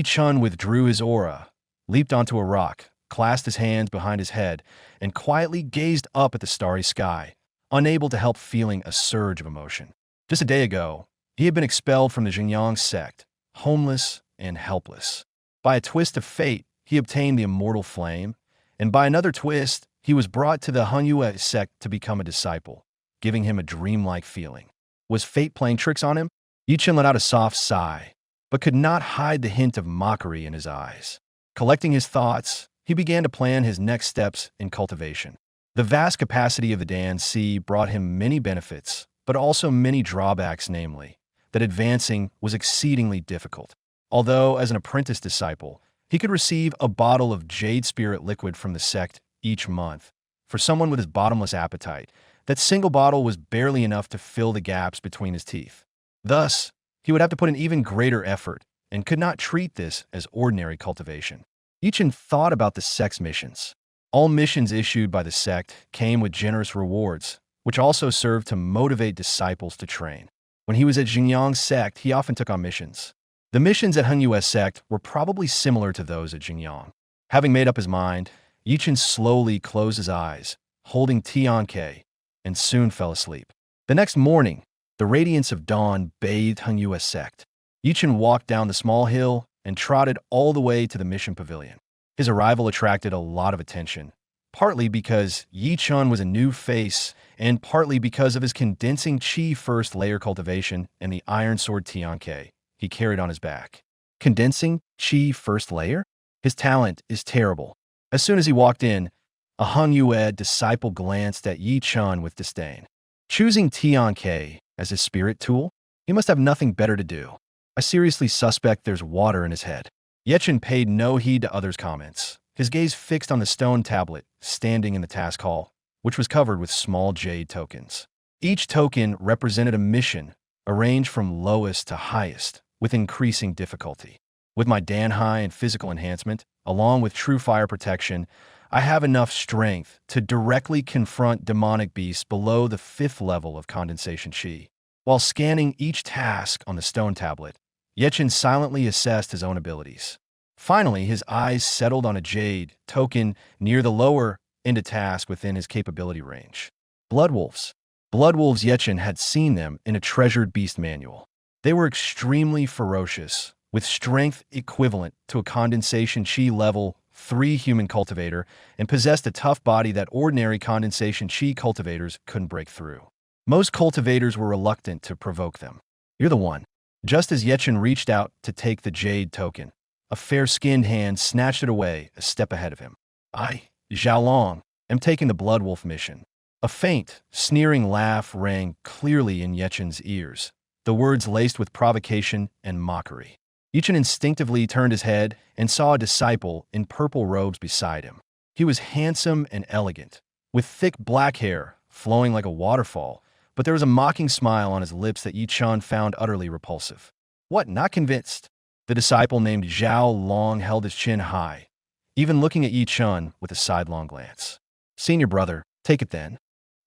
Chen withdrew his aura, leaped onto a rock, clasped his hands behind his head, and quietly gazed up at the starry sky, unable to help feeling a surge of emotion. Just a day ago, he had been expelled from the Xuanling sect, homeless and helpless. By a twist of fate, he obtained the immortal flame, and by another twist, he was brought to the fortuitous sect to become a disciple, giving him a dreamlike feeling. Was fate playing tricks on him? Chen let out a soft sigh, but could not hide the hint of mockery in his eyes. Collecting his thoughts, he began to plan his next steps in cultivation. The vast capacity of the danci brought him many benefits, but also many drawbacks, namely, that advancing was exceedingly difficult. Although, as an apprentice disciple, he could receive a bottle of jade spirit liquid from the sect each month. For someone with his bottomless appetite, that single bottle was barely enough to fill the gaps between his teeth. Thus, he would have to put in even greater effort and could not treat this as ordinary cultivation. Chen thought about the sect's missions. All missions issued by the sect came with generous rewards, which also served to motivate disciples to train. When he was at Xuanling sect, he often took on missions. The missions at fortuitous sect were probably similar to those at Xuanling. Having made up his mind, Chen slowly closed his eyes, holding Tianke, and soon fell asleep. The next morning, the radiance of dawn bathed fortuitous sect. Chen walked down the small hill and trotted all the way to the mission pavilion. His arrival attracted a lot of attention, partly because Chen was a new face, and partly because of his condensing chi first layer cultivation and the iron sword Tianke he carried on his back. Condensing chi first layer? His talent is terrible. As soon as he walked in, a fortuitous disciple glanced at Chen with disdain. Choosing Tianke as his spirit tool? He must have nothing better to do. I seriously suspect there's water in his head. Chen paid no heed to others' comments, his gaze fixed on the stone tablet standing in the task hall, which was covered with small jade tokens. Each token represented a mission, arranged from lowest to highest, with increasing difficulty. With my Danhai and physical enhancement, along with true fire protection, I have enough strength to directly confront demonic beasts below the 5th level of condensation chi. While scanning each task on the stone tablet, Chen silently assessed his own abilities. Finally, his eyes settled on a jade token near the lower end of task within his capability range. Blood wolves. Blood wolves Chen had seen them in a treasured beast manual. They were extremely ferocious, with strength equivalent to a condensation chi level 3 human cultivator, and possessed a tough body that ordinary condensation chi cultivators couldn't break through. Most cultivators were reluctant to provoke them. "You're the one." Just as Chen reached out to take the jade token, a fair-skinned hand snatched it away a step ahead of him. "I, Xuanling, am taking the Blood Wolf mission." A faint, sneering laugh rang clearly in Chen's ears, the words laced with provocation and mockery. Chen instinctively turned his head and saw a disciple in purple robes beside him. He was handsome and elegant, with thick black hair flowing like a waterfall, but there was a mocking smile on his lips that Chen found utterly repulsive. "What, not convinced?" The disciple named Xuanling held his chin high, even looking at Chen with a sidelong glance. "Senior brother, take it then."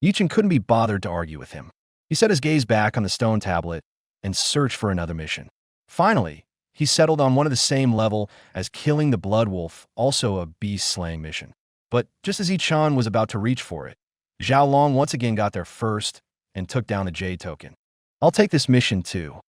Chen couldn't be bothered to argue with him. He set his gaze back on the stone tablet and searched for another mission. Finally, he settled on one of the same level as killing the Blood Wolf, also a beast-slaying mission. But just as Chen was about to reach for it, Xuanling once again got there first and took down the jade token. "I'll take this mission too."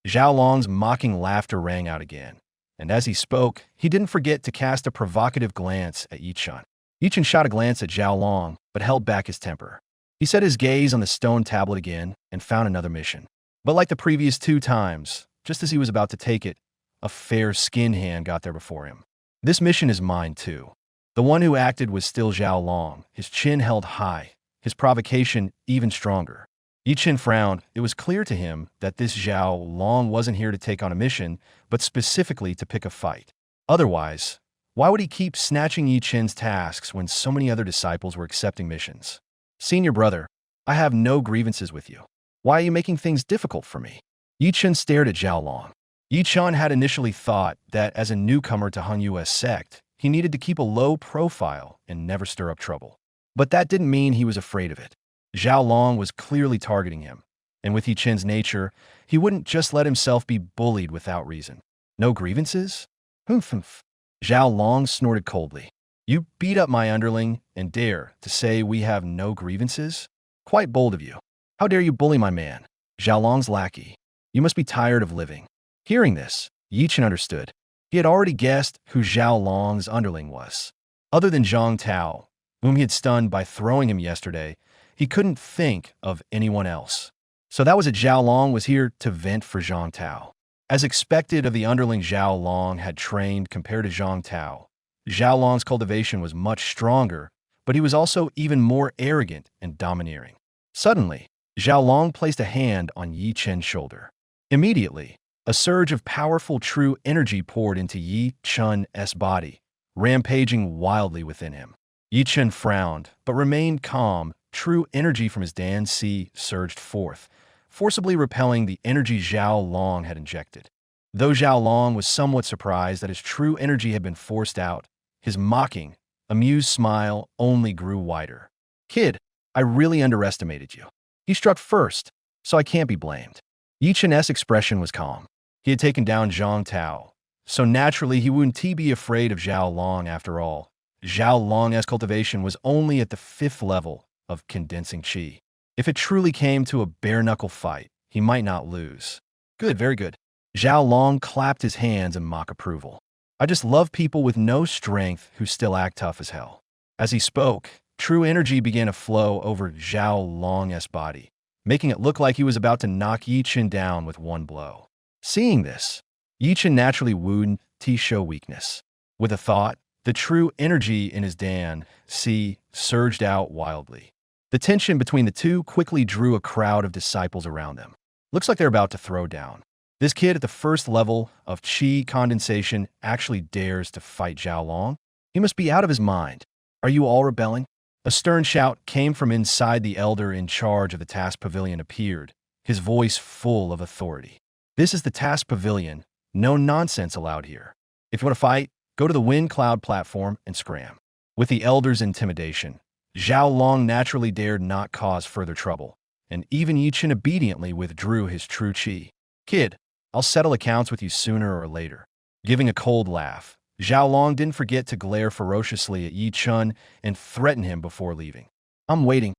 Xiaolong's mocking laughter rang out again, and as he spoke, he didn't forget to cast a provocative glance at Chen. Chen shot a glance at Xiaolong, but held back his temper. He set his gaze on the stone tablet again and found another mission. But like the previous 2 times, just as he was about to take it, a fair-skinned hand got there before him. "This mission is mine too." The one who acted was still Xiaolong, his chin held high, his provocation even stronger. Chen frowned. It was clear to him that this Xiaolong wasn't here to take on a mission, but specifically to pick a fight. Otherwise, why would he keep snatching Chen's tasks when so many other disciples were accepting missions? "Senior brother, I have no grievances with you. Why are you making things difficult for me?" Chen stared at Xiaolong. Chen had initially thought that as a newcomer to Hunyu's sect, he needed to keep a low profile and never stir up trouble. But that didn't mean he was afraid of it. Xiaolong was clearly targeting him, and with Chen's nature, he wouldn't just let himself be bullied without reason. "No grievances?" "Humph." Xiaolong snorted coldly. "You beat up my underling and dare to say we have no grievances? Quite bold of you. How dare you bully my man, Xiaolong's lackey? You must be tired of living." Hearing this, Chen understood. He had already guessed who Xiaolong's underling was. Other than Zhang Tao, whom he had stunned by throwing him yesterday, he couldn't think of anyone else. So that was it. Xiaolong was here to vent for Zhang Tao. As expected of the underling Xiaolong had trained compared to Zhang Tao, Xiaolong's cultivation was much stronger, but he was also even more arrogant and domineering. Suddenly, Xiaolong placed a hand on Chen's shoulder. Immediately, a surge of powerful true energy poured into Chen's body, rampaging wildly within him. Chen frowned, but remained calm. True energy from his dantian surged forth, forcibly repelling the energy Xiaolong had injected. Though Xiaolong was somewhat surprised that his true energy had been forced out, his mocking, amused smile only grew wider. "Kid, I really underestimated you. He struck first, so I can't be blamed." Chen's expression was calm. He had taken down Zhang Tao, so naturally he wouldn't be afraid of Xiaolong after all. Xiaolong's cultivation was only at the 5th level of condensing chi. If it truly came to a bare-knuckle fight, he might not lose. "Good, very good." Xiaolong clapped his hands in mock approval. "I just love people with no strength who still act tough as hell." As he spoke, true energy began to flow over Xiaolong's body, making it look like he was about to knock Chen down with one blow. Seeing this, Chen naturally wooed to show weakness. With a thought, the true energy in his dantian surged out wildly. The tension between the two quickly drew a crowd of disciples around them. "Looks like they're about to throw down. This kid at the 1st level of chi condensation actually dares to fight Xiaolong? He must be out of his mind. Are you all rebelling?" A stern shout came from inside. The elder in charge of the task pavilion appeared, his voice full of authority. "This is the task pavilion. No nonsense allowed here. If you want to fight, go to the wind cloud platform and scram." With the elder's intimidation, Xiaolong naturally dared not cause further trouble, and even Chen obediently withdrew his true chi. "Kid, I'll settle accounts with you sooner or later." Giving a cold laugh, Xiaolong didn't forget to glare ferociously at Chen and threaten him before leaving. "I'm waiting,"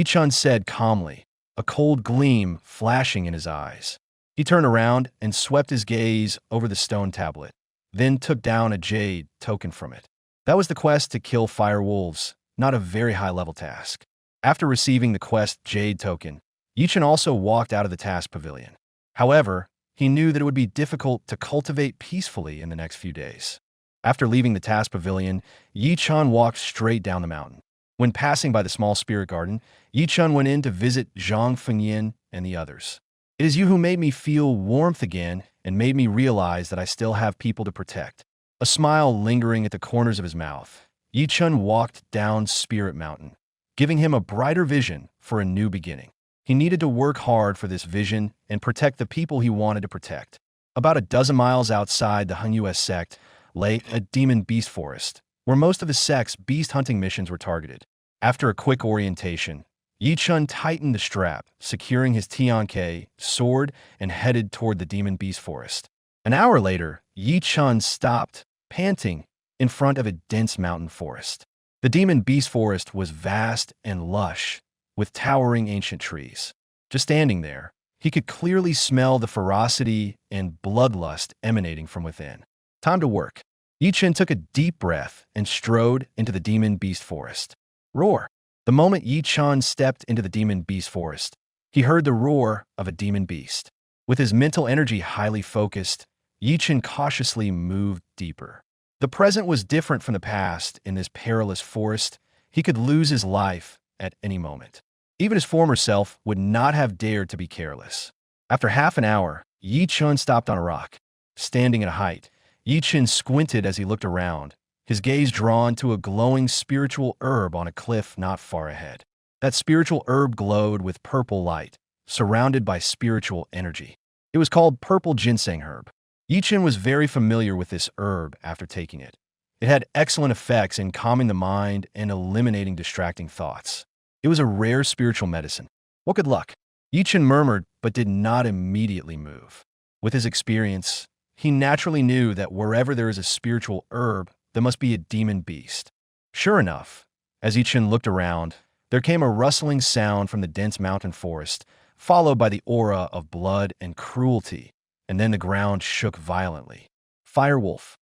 Chen said calmly, a cold gleam flashing in his eyes. He turned around and swept his gaze over the stone tablet, then took down a jade token from it. That was the quest to kill fire wolves, not a very high-level task. After receiving the quest jade token, Chen also walked out of the task pavilion. However, he knew that it would be difficult to cultivate peacefully in the next few days. After leaving the task pavilion, Chen walked straight down the mountain. When passing by the small spirit garden, Chen went in to visit Zhang Fengyin and the others. "It is you who made me feel warmth again and made me realize that I still have people to protect." A smile lingering at the corners of his mouth, Chen walked down Spirit Mountain, giving him a brighter vision for a new beginning. He needed to work hard for this vision and protect the people he wanted to protect. About a dozen miles outside the Hunyues sect lay a demon beast forest, where most of the sect's beast hunting missions were targeted. After a quick orientation, Chen tightened the strap, securing his Tianke sword and headed toward the demon beast forest. An hour later, Chen stopped, panting, in front of a dense mountain forest. The demon beast forest was vast and lush, with towering ancient trees. Just standing there, he could clearly smell the ferocity and bloodlust emanating from within. Time to work. Chen took a deep breath and strode into the demon beast forest. Roar! The moment Chen stepped into the demon beast forest, he heard the roar of a demon beast. With his mental energy highly focused, Chen cautiously moved deeper. The present was different from the past. In this perilous forest, he could lose his life at any moment. Even his former self would not have dared to be careless. After half an hour, Chen stopped on a rock. Standing at a height, Chen squinted as he looked around, his gaze drawn to a glowing spiritual herb on a cliff not far ahead. That spiritual herb glowed with purple light, surrounded by spiritual energy. It was called purple ginseng herb. Chen was very familiar with this herb after taking it. It had excellent effects in calming the mind and eliminating distracting thoughts. It was a rare spiritual medicine. What good luck? Chen murmured, but did not immediately move. With his experience, he naturally knew that wherever there is a spiritual herb, there must be a demon beast. Sure enough, as Chen looked around, there came a rustling sound from the dense mountain forest, followed by the aura of blood and cruelty, and then the ground shook violently. Firewolf.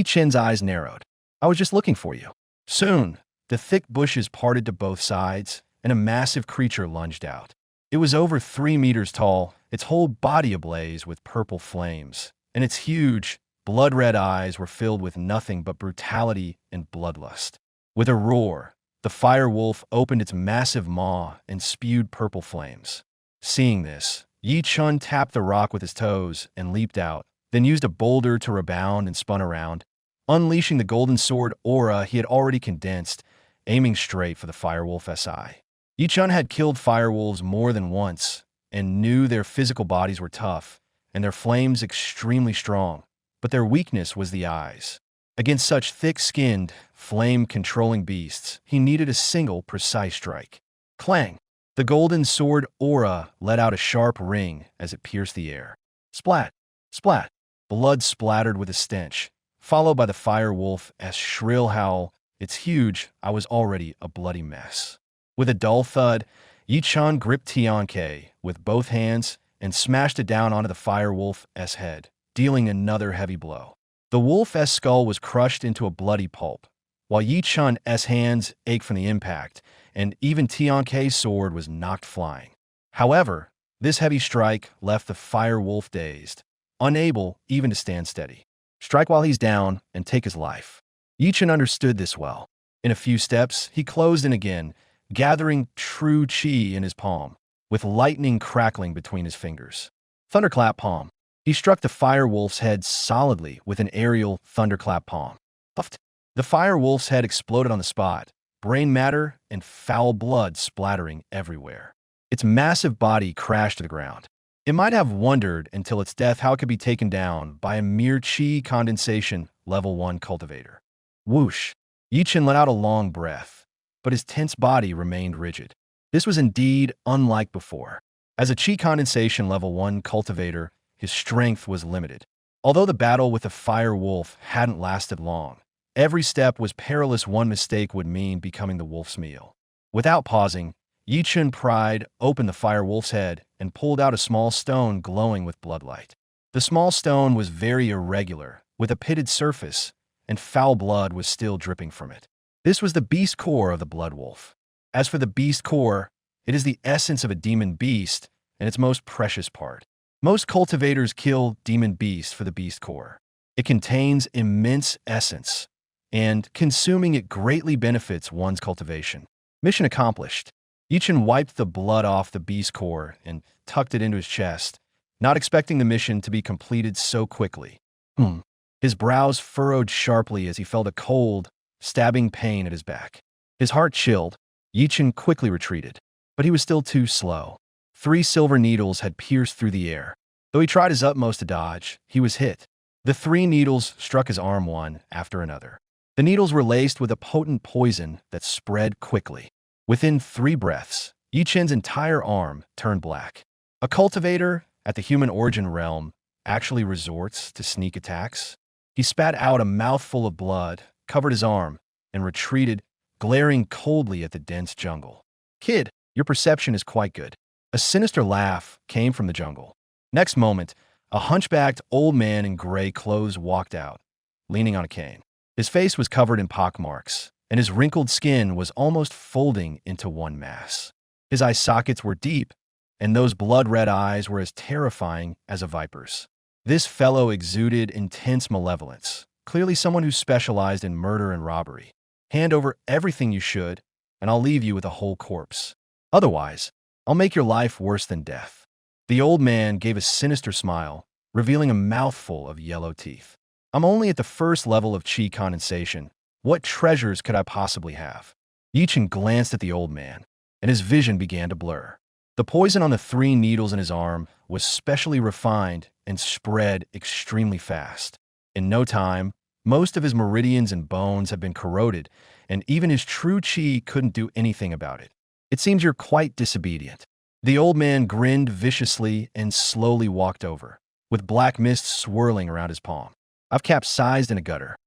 Chen's eyes narrowed. "I was just looking for you." Soon, the thick bushes parted to both sides, and a massive creature lunged out. It was over 3 meters tall, its whole body ablaze with purple flames, and its huge, blood-red eyes were filled with nothing but brutality and bloodlust. With a roar, the fire wolf opened its massive maw and spewed purple flames. Seeing this, Chen tapped the rock with his toes and leaped out, then used a boulder to rebound and spun around, unleashing the golden sword aura he had already condensed, aiming straight for the firewolf SI. Chen had killed firewolves more than once and knew their physical bodies were tough and their flames extremely strong, but their weakness was the eyes. Against such thick-skinned, flame-controlling beasts, he needed a single, precise strike. Clang! The golden sword aura let out a sharp ring as it pierced the air. Splat! Splat! Blood splattered with a stench, followed by the fire wolf's shrill howl. "It's huge, I was already a bloody mess." With a dull thud, Chen gripped Tianke with both hands and smashed it down onto the fire wolf's head, dealing another heavy blow. The wolf's skull was crushed into a bloody pulp, while Chen's hands ached from the impact, and even Tianke's sword was knocked flying. However, this heavy strike left the fire wolf dazed, unable even to stand steady. Strike while he's down and take his life. Chen understood this well. In a few steps, he closed in again, gathering true chi in his palm, with lightning crackling between his fingers. Thunderclap palm. He struck the fire wolf's head solidly with an aerial thunderclap palm. Puffed. The fire wolf's head exploded on the spot, brain matter and foul blood splattering everywhere. Its massive body crashed to the ground. It might have wondered until its death how it could be taken down by a mere chi condensation level 1 cultivator. Whoosh! Chen let out a long breath, but his tense body remained rigid. This was indeed unlike before. As a chi condensation level 1 cultivator, his strength was limited. Although the battle with the fire wolf hadn't lasted long, every step was perilous. One mistake would mean becoming the wolf's meal. Without pausing, Chen pried open the fire wolf's head and pulled out a small stone glowing with bloodlight. The small stone was very irregular, with a pitted surface, and foul blood was still dripping from it. This was the beast core of the blood wolf. As for the beast core, it is the essence of a demon beast and its most precious part. Most cultivators kill demon beasts for the beast core. It contains immense essence, and consuming it greatly benefits one's cultivation. Mission accomplished. Chen wiped the blood off the beast core and tucked it into his chest, not expecting the mission to be completed so quickly. His brows furrowed sharply as he felt a cold, stabbing pain at his back. His heart chilled. Chen quickly retreated, but he was still too slow. 3 silver needles had pierced through the air. Though he tried his utmost to dodge, he was hit. The 3 needles struck his arm one after another. The needles were laced with a potent poison that spread quickly. Within 3 breaths, Chen's entire arm turned black. A cultivator at the human origin realm actually resorts to sneak attacks. He spat out a mouthful of blood, covered his arm, and retreated, glaring coldly at the dense jungle. "Kid, your perception is quite good." A sinister laugh came from the jungle. Next moment, a hunchbacked old man in gray clothes walked out, leaning on a cane. His face was covered in pockmarks, and his wrinkled skin was almost folding into one mass. His eye sockets were deep, and those blood-red eyes were as terrifying as a viper's. This fellow exuded intense malevolence, clearly someone who specialized in murder and robbery. "Hand over everything you should, and I'll leave you with a whole corpse. Otherwise, I'll make your life worse than death." The old man gave a sinister smile, revealing a mouthful of yellow teeth. "I'm only at the first level of chi condensation. What treasures could I possibly have?" Chen glanced at the old man, and his vision began to blur. The poison on the 3 needles in his arm was specially refined and spread extremely fast. In no time, most of his meridians and bones had been corroded, and even his true chi couldn't do anything about it. "It seems you're quite disobedient." The old man grinned viciously and slowly walked over, with black mist swirling around his palm. "I've capsized in a gutter."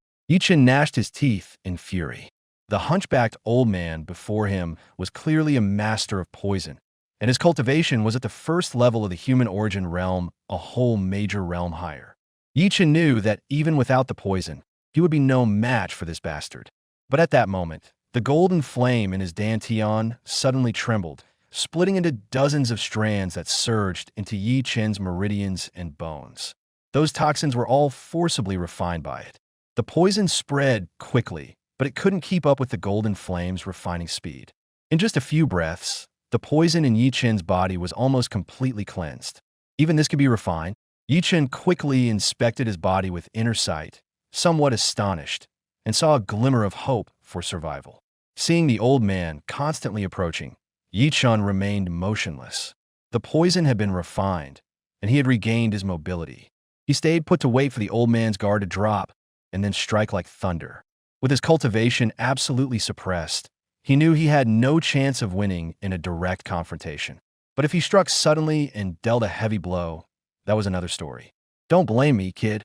Chen gnashed his teeth in fury. The hunchbacked old man before him was clearly a master of poison, and his cultivation was at the first level of the human origin realm, a whole major realm higher. Chen knew that even without the poison, he would be no match for this bastard. But at that moment, the golden flame in his dantian suddenly trembled, splitting into dozens of strands that surged into Chen's meridians and bones. Those toxins were all forcibly refined by it. The poison spread quickly, but it couldn't keep up with the golden flame's refining speed. In just a few breaths, the poison in Chen's body was almost completely cleansed. Even this could be refined. Chen quickly inspected his body with inner sight, somewhat astonished, and saw a glimmer of hope for survival. Seeing the old man constantly approaching, Chen remained motionless. The poison had been refined, and he had regained his mobility. He stayed put to wait for the old man's guard to drop, and then strike like thunder. With his cultivation absolutely suppressed, he knew he had no chance of winning in a direct confrontation. But if he struck suddenly and dealt a heavy blow, that was another story. "Don't blame me, kid."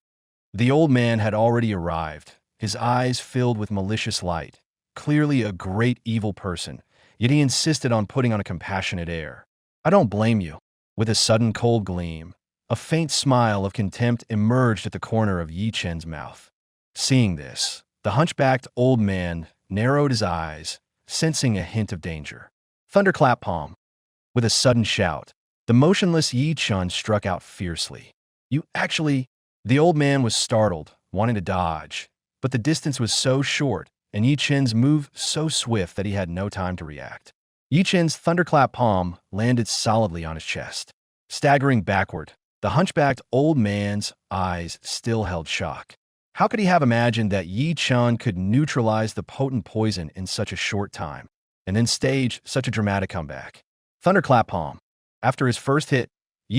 The old man had already arrived, his eyes filled with malicious light. Clearly a great evil person, yet he insisted on putting on a compassionate air. "I don't blame you." With a sudden cold gleam, a faint smile of contempt emerged at the corner of Chen's mouth. Seeing this, the hunchbacked old man narrowed his eyes, sensing a hint of danger. "Thunderclap palm." With a sudden shout, the motionless Chen struck out fiercely. "You actually—" The old man was startled, wanting to dodge, but the distance was so short and Chen's move so swift that he had no time to react. Chen's thunderclap palm landed solidly on his chest. Staggering backward, the hunchbacked old man's eyes still held shock. How could he have imagined that Chen could neutralize the potent poison in such a short time, and then stage such a dramatic comeback? Thunderclap palm. After his first hit,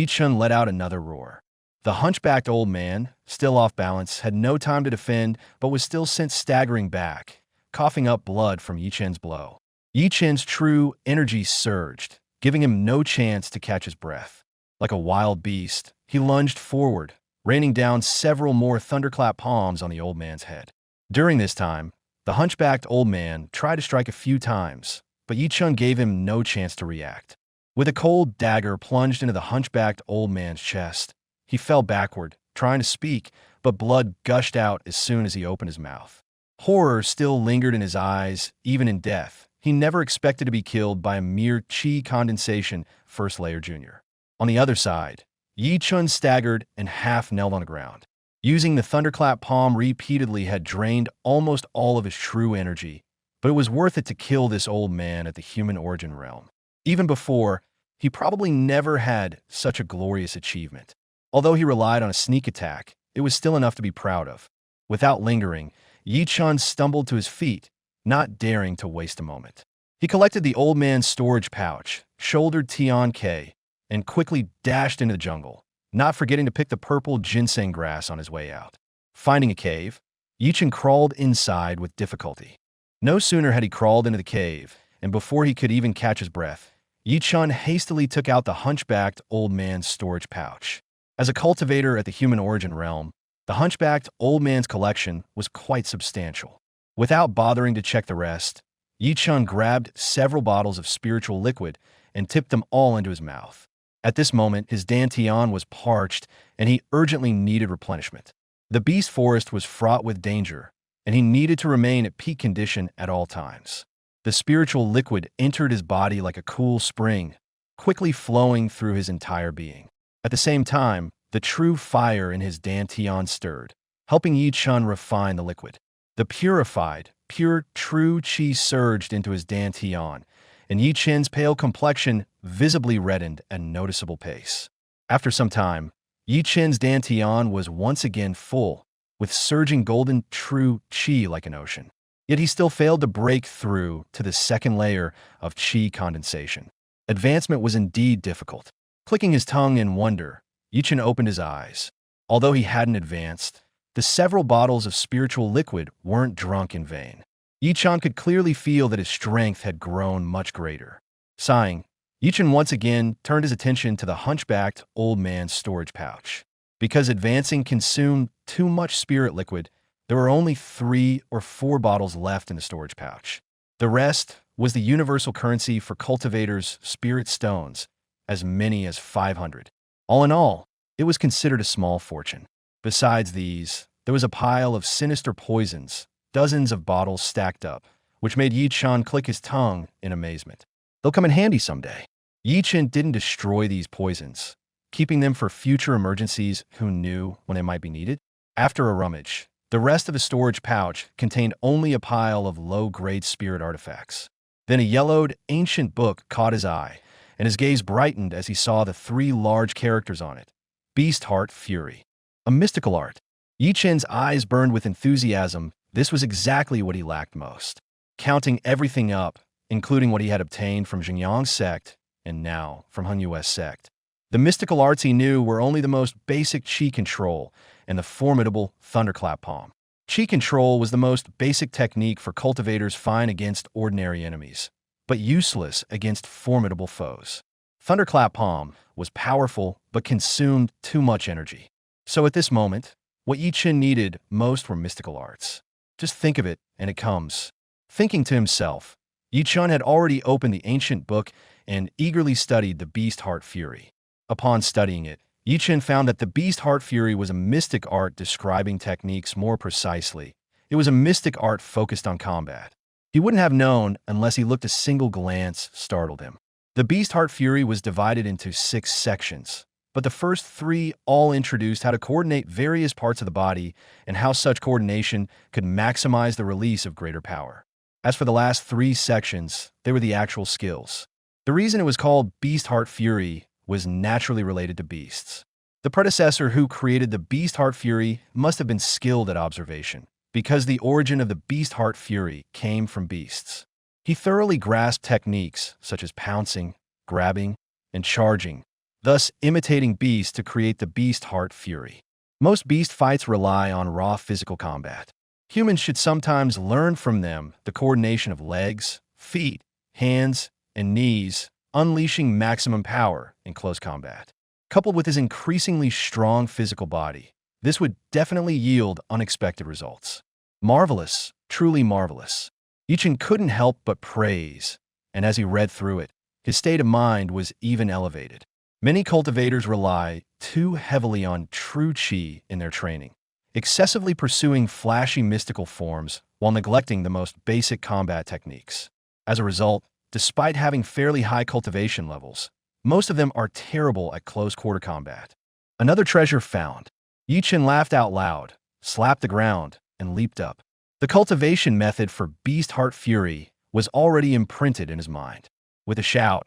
Chen let out another roar. The hunchbacked old man, still off balance, had no time to defend, but was still sent staggering back, coughing up blood from Chen's blow. Chen's true energy surged, giving him no chance to catch his breath. Like a wild beast, he lunged forward, raining down several more thunderclap palms on the old man's head. During this time, the hunchbacked old man tried to strike a few times, but Yi Chun gave him no chance to react. With a cold dagger plunged into the hunchbacked old man's chest, he fell backward, trying to speak, but blood gushed out as soon as he opened his mouth. Horror still lingered in his eyes, even in death. He never expected to be killed by a mere chi condensation first layer junior. On the other side, Yi Chun staggered and half knelt on the ground. Using the thunderclap palm repeatedly had drained almost all of his true energy, but it was worth it to kill this old man at the human origin realm. Even before, he probably never had such a glorious achievement. Although he relied on a sneak attack, it was still enough to be proud of. Without lingering, Yi Chun stumbled to his feet, not daring to waste a moment. He collected the old man's storage pouch, shouldered Tian K, and quickly dashed into the jungle, not forgetting to pick the purple ginseng grass on his way out. Finding a cave, Yi Chun crawled inside with difficulty. No sooner had he crawled into the cave, and before he could even catch his breath, Yi Chun hastily took out the hunchbacked old man's storage pouch. As a cultivator at the human origin realm, the hunchbacked old man's collection was quite substantial. Without bothering to check the rest, Yi Chun grabbed several bottles of spiritual liquid and tipped them all into his mouth. At this moment, his dantian was parched, and he urgently needed replenishment. The beast forest was fraught with danger, and he needed to remain at peak condition at all times. The spiritual liquid entered his body like a cool spring, quickly flowing through his entire being. At the same time, the true fire in his dantian stirred, helping Yi Chun refine the liquid. The purified, pure, true qi surged into his dantian, and Yi Chun's pale complexion visibly reddened at a noticeable pace. After some time, Yi Chun's dantian was once again full, with surging golden, true qi like an ocean. Yet he still failed to break through to the second layer of qi condensation. Advancement was indeed difficult. Clicking his tongue in wonder, Yi Chun opened his eyes. Although he hadn't advanced, the several bottles of spiritual liquid weren't drunk in vain. Yi Chun could clearly feel that his strength had grown much greater. Sighing, Yi Chun once again turned his attention to the hunchbacked old man's storage pouch. Because advancing consumed too much spirit liquid, there were only 3 or 4 bottles left in the storage pouch. The rest was the universal currency for cultivators' spirit stones, as many as 500. All in all, it was considered a small fortune. Besides these, there was a pile of sinister poisons, dozens of bottles stacked up, which made Yi Chun click his tongue in amazement. They'll come in handy someday. Yi Chun didn't destroy these poisons, keeping them for future emergencies. Who knew when they might be needed? After a rummage, the rest of the storage pouch contained only a pile of low-grade spirit artifacts. Then a yellowed, ancient book caught his eye, and his gaze brightened as he saw the 3 large characters on it. Beast Heart Fury. A mystical art. Yi Chun's eyes burned with enthusiasm. This was exactly what he lacked most. Counting everything up, including what he had obtained from Xuanling's sect, and now from Hunyue's sect, the mystical arts he knew were only the most basic qi control and the formidable thunderclap palm. Qi control was the most basic technique for cultivators fine against ordinary enemies, but useless against formidable foes. Thunderclap palm was powerful but consumed too much energy. So at this moment, what Yi Chun needed most were mystical arts. Just think of it, and it comes. Thinking to himself, Yi Chun had already opened the ancient book and eagerly studied the Beast Heart Fury. Upon studying it, Yi Chun found that the Beast Heart Fury was a mystic art describing techniques more precisely. It was a mystic art focused on combat. He wouldn't have known unless he looked. A single glance startled him. The Beast Heart Fury was divided into 6 sections, but the first 3 all introduced how to coordinate various parts of the body and how such coordination could maximize the release of greater power. As for the last 3 sections, they were the actual skills. The reason it was called Beast Heart Fury was naturally related to beasts. The predecessor who created the Beast Heart Fury must have been skilled at observation, because the origin of the Beast Heart Fury came from beasts. He thoroughly grasped techniques such as pouncing, grabbing, and charging, thus imitating beasts to create the Beast Heart Fury. Most beast fights rely on raw physical combat. Humans should sometimes learn from them the coordination of legs, feet, hands, and knees, unleashing maximum power in close combat. Coupled with his increasingly strong physical body, this would definitely yield unexpected results. Marvelous, truly marvelous. Yi Chun couldn't help but praise and as he read through it, his state of mind was even elevated. Many cultivators rely too heavily on true qi in their training, excessively pursuing flashy mystical forms while neglecting the most basic combat techniques. As a result, despite having fairly high cultivation levels, most of them are terrible at close-quarter combat. Another treasure found. Chen laughed out loud, slapped the ground, and leaped up. The cultivation method for Beast Heart Fury was already imprinted in his mind. With a shout,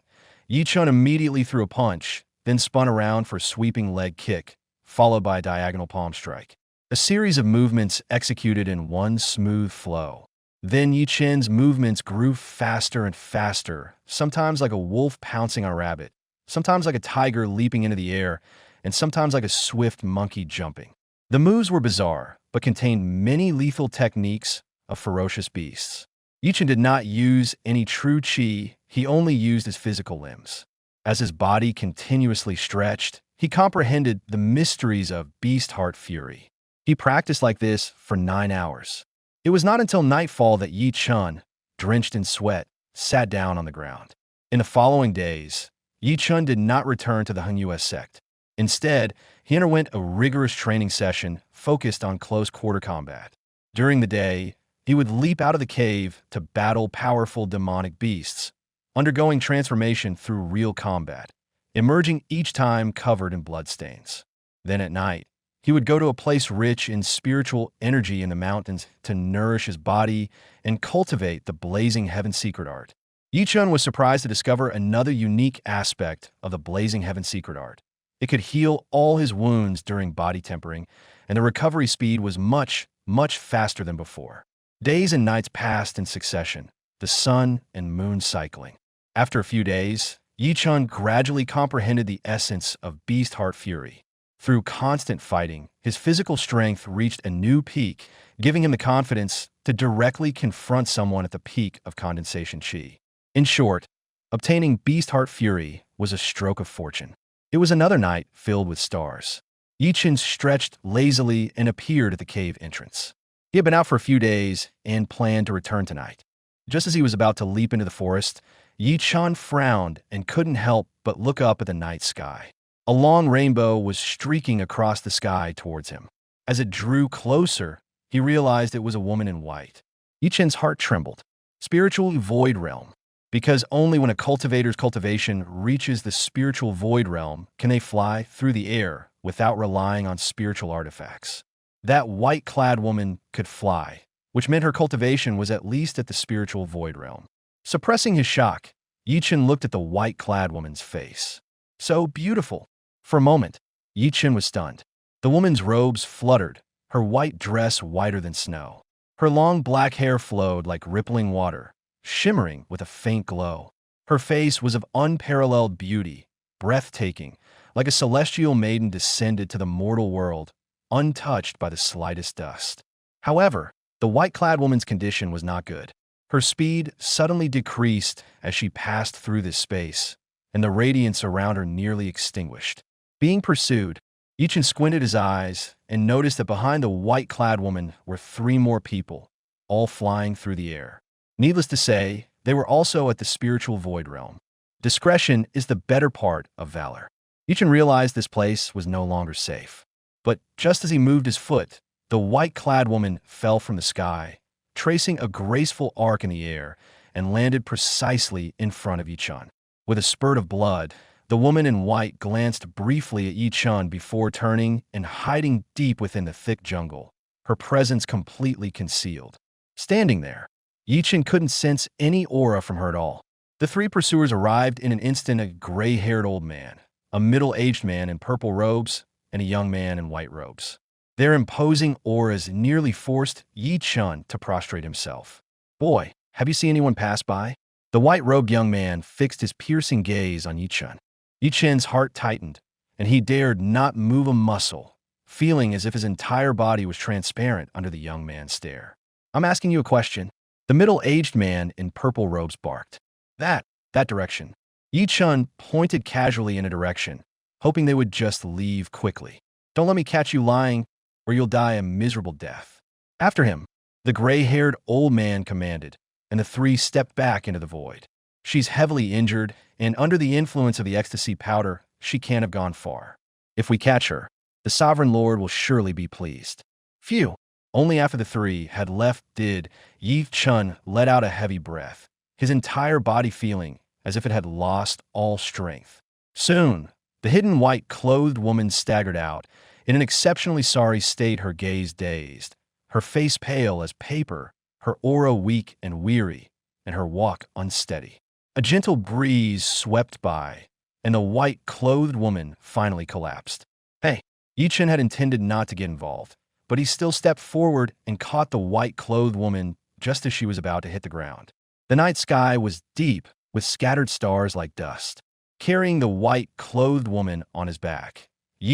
Chen immediately threw a punch, then spun around for a sweeping leg kick, followed by a diagonal palm strike. A series of movements executed in one smooth flow. Then Chen's movements grew faster and faster, sometimes like a wolf pouncing on a rabbit, sometimes like a tiger leaping into the air, and sometimes like a swift monkey jumping. The moves were bizarre, but contained many lethal techniques of ferocious beasts. Chen did not use any true qi, he only used his physical limbs. As his body continuously stretched, he comprehended the mysteries of Beast Heart Fury. He practiced like this for 9 hours. It was not until nightfall that Chen, drenched in sweat, sat down on the ground. In the following days, Chen did not return to the Hunyues sect. Instead, he underwent a rigorous training session focused on close-quarter combat. During the day, he would leap out of the cave to battle powerful demonic beasts, undergoing transformation through real combat, emerging each time covered in bloodstains. Then at night, he would go to a place rich in spiritual energy in the mountains to nourish his body and cultivate the blazing heaven secret art. Chen was surprised to discover another unique aspect of the blazing heaven secret art. It could heal all his wounds during body tempering, and the recovery speed was much, much faster than before. Days and nights passed in succession, the sun and moon cycling. After a few days, Chen gradually comprehended the essence of Beast Heart Fury. Through constant fighting, his physical strength reached a new peak, giving him the confidence to directly confront someone at the peak of condensation qi. In short, obtaining Beast Heart Fury was a stroke of fortune. It was another night filled with stars. Chen stretched lazily and appeared at the cave entrance. He had been out for a few days and planned to return tonight. Just as he was about to leap into the forest, Chen frowned and couldn't help but look up at the night sky. A long rainbow was streaking across the sky towards him. As it drew closer, he realized it was a woman in white. Chen's heart trembled. Spiritual void realm. Because only when a cultivator's cultivation reaches the spiritual void realm can they fly through the air without relying on spiritual artifacts. That white-clad woman could fly, which meant her cultivation was at least at the spiritual void realm. Suppressing his shock, Chen looked at the white-clad woman's face. So beautiful. For a moment, Chen was stunned. The woman's robes fluttered, her white dress whiter than snow. Her long black hair flowed like rippling water, shimmering with a faint glow. Her face was of unparalleled beauty, breathtaking, like a celestial maiden descended to the mortal world, untouched by the slightest dust. However, the white-clad woman's condition was not good. Her speed suddenly decreased as she passed through this space, and the radiance around her nearly extinguished. Being pursued, Chen squinted his eyes and noticed that behind the white-clad woman were 3 more people, all flying through the air. Needless to say, they were also at the spiritual void realm. Discretion is the better part of valor. Chen realized this place was no longer safe. But just as he moved his foot, the white-clad woman fell from the sky, tracing a graceful arc in the air, and landed precisely in front of Chen. With a spurt of blood, the woman in white glanced briefly at Chen before turning and hiding deep within the thick jungle, her presence completely concealed. Standing there, Chen couldn't sense any aura from her at all. The 3 pursuers arrived in an instant: a gray-haired old man, a middle-aged man in purple robes, and a young man in white robes. Their imposing auras nearly forced Chen to prostrate himself. "Boy, have you seen anyone pass by?" The white-robed young man fixed his piercing gaze on Chen. Chen's heart tightened, and he dared not move a muscle, feeling as if his entire body was transparent under the young man's stare. "I'm asking you a question." The middle-aged man in purple robes barked. That direction." Chen pointed casually in a direction, hoping they would just leave quickly. "Don't let me catch you lying, or you'll die a miserable death." "After him," the gray-haired old man commanded, and the 3 stepped back into the void. She's heavily injured, and under the influence of the ecstasy powder, she can't have gone far. If we catch her, the Sovereign Lord will surely be pleased. Phew! Only after the three had left did Chen let out a heavy breath, his entire body feeling as if it had lost all strength. Soon, the hidden white-clothed woman staggered out, in an exceptionally sorry state, her gaze dazed, her face pale as paper, her aura weak and weary, and her walk unsteady. A gentle breeze swept by, and the white-clothed woman finally collapsed. Hey, Chen had intended not to get involved, but he still stepped forward and caught the white-clothed woman just as she was about to hit the ground. The night sky was deep, with scattered stars like dust. Carrying the white-clothed woman on his back,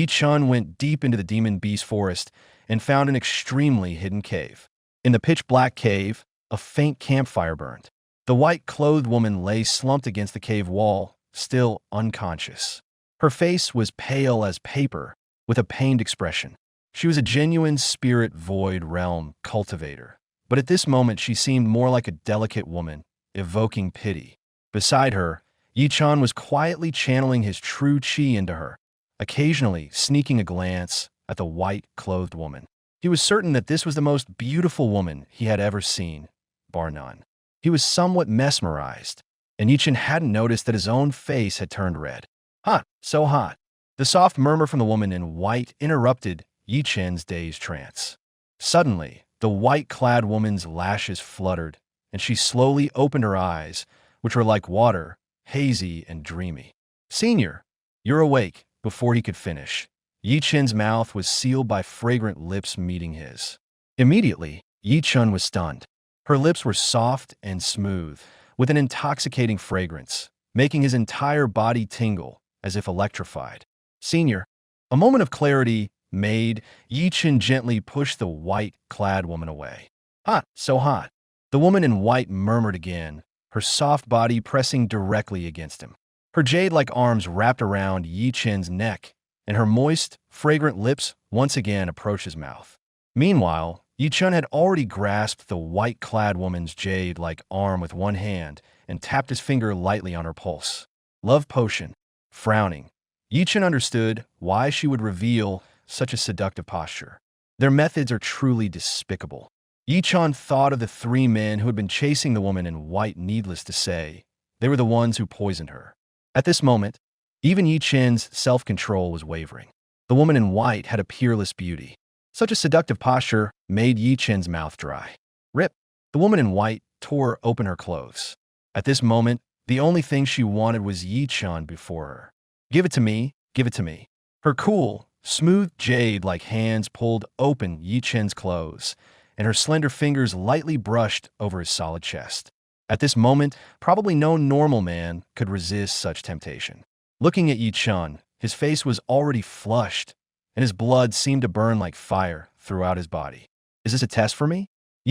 Chen went deep into the demon beast forest and found an extremely hidden cave. In the pitch-black cave, a faint campfire burned. The white-clothed woman lay slumped against the cave wall, still unconscious. Her face was pale as paper, with a pained expression. She was a genuine spirit void realm cultivator, but at this moment she seemed more like a delicate woman, evoking pity. Beside her, Chen was quietly channeling his true qi into her, occasionally sneaking a glance at the white-clothed woman. He was certain that this was the most beautiful woman he had ever seen, bar none. He was somewhat mesmerized, and Chen hadn't noticed that his own face had turned red. Hot, so hot. The soft murmur from the woman in white interrupted Chen's dazed trance. Suddenly, the white-clad woman's lashes fluttered, and she slowly opened her eyes, which were like water, hazy and dreamy. "Senior, you're awake," before he could finish. Chen's mouth was sealed by fragrant lips meeting his. Immediately, Chen was stunned. Her lips were soft and smooth, with an intoxicating fragrance, making his entire body tingle, as if electrified. "Senior." A moment of clarity made Chen gently push the white-clad woman away. "Hot, so hot." The woman in white murmured again, her soft body pressing directly against him. Her jade-like arms wrapped around Chen's neck, and her moist, fragrant lips once again approached his mouth. Meanwhile, Chen had already grasped the white-clad woman's jade-like arm with one hand and tapped his finger lightly on her pulse. Love potion. Frowning, Chen understood why she would reveal such a seductive posture. Their methods are truly despicable. Chen thought of the three men who had been chasing the woman in white. Needless to say, they were the ones who poisoned her. At this moment, even Chen's self-control was wavering. The woman in white had a peerless beauty. Such a seductive posture made Chen's mouth dry. Rip! The woman in white tore open her clothes. At this moment, the only thing she wanted was Chen before her. "Give it to me, give it to me." Her cool, smooth jade-like hands pulled open Chen's clothes, and her slender fingers lightly brushed over his solid chest. At this moment, probably no normal man could resist such temptation. Looking at Chen, his face was already flushed, and his blood seemed to burn like fire throughout his body. "Is this a test for me?"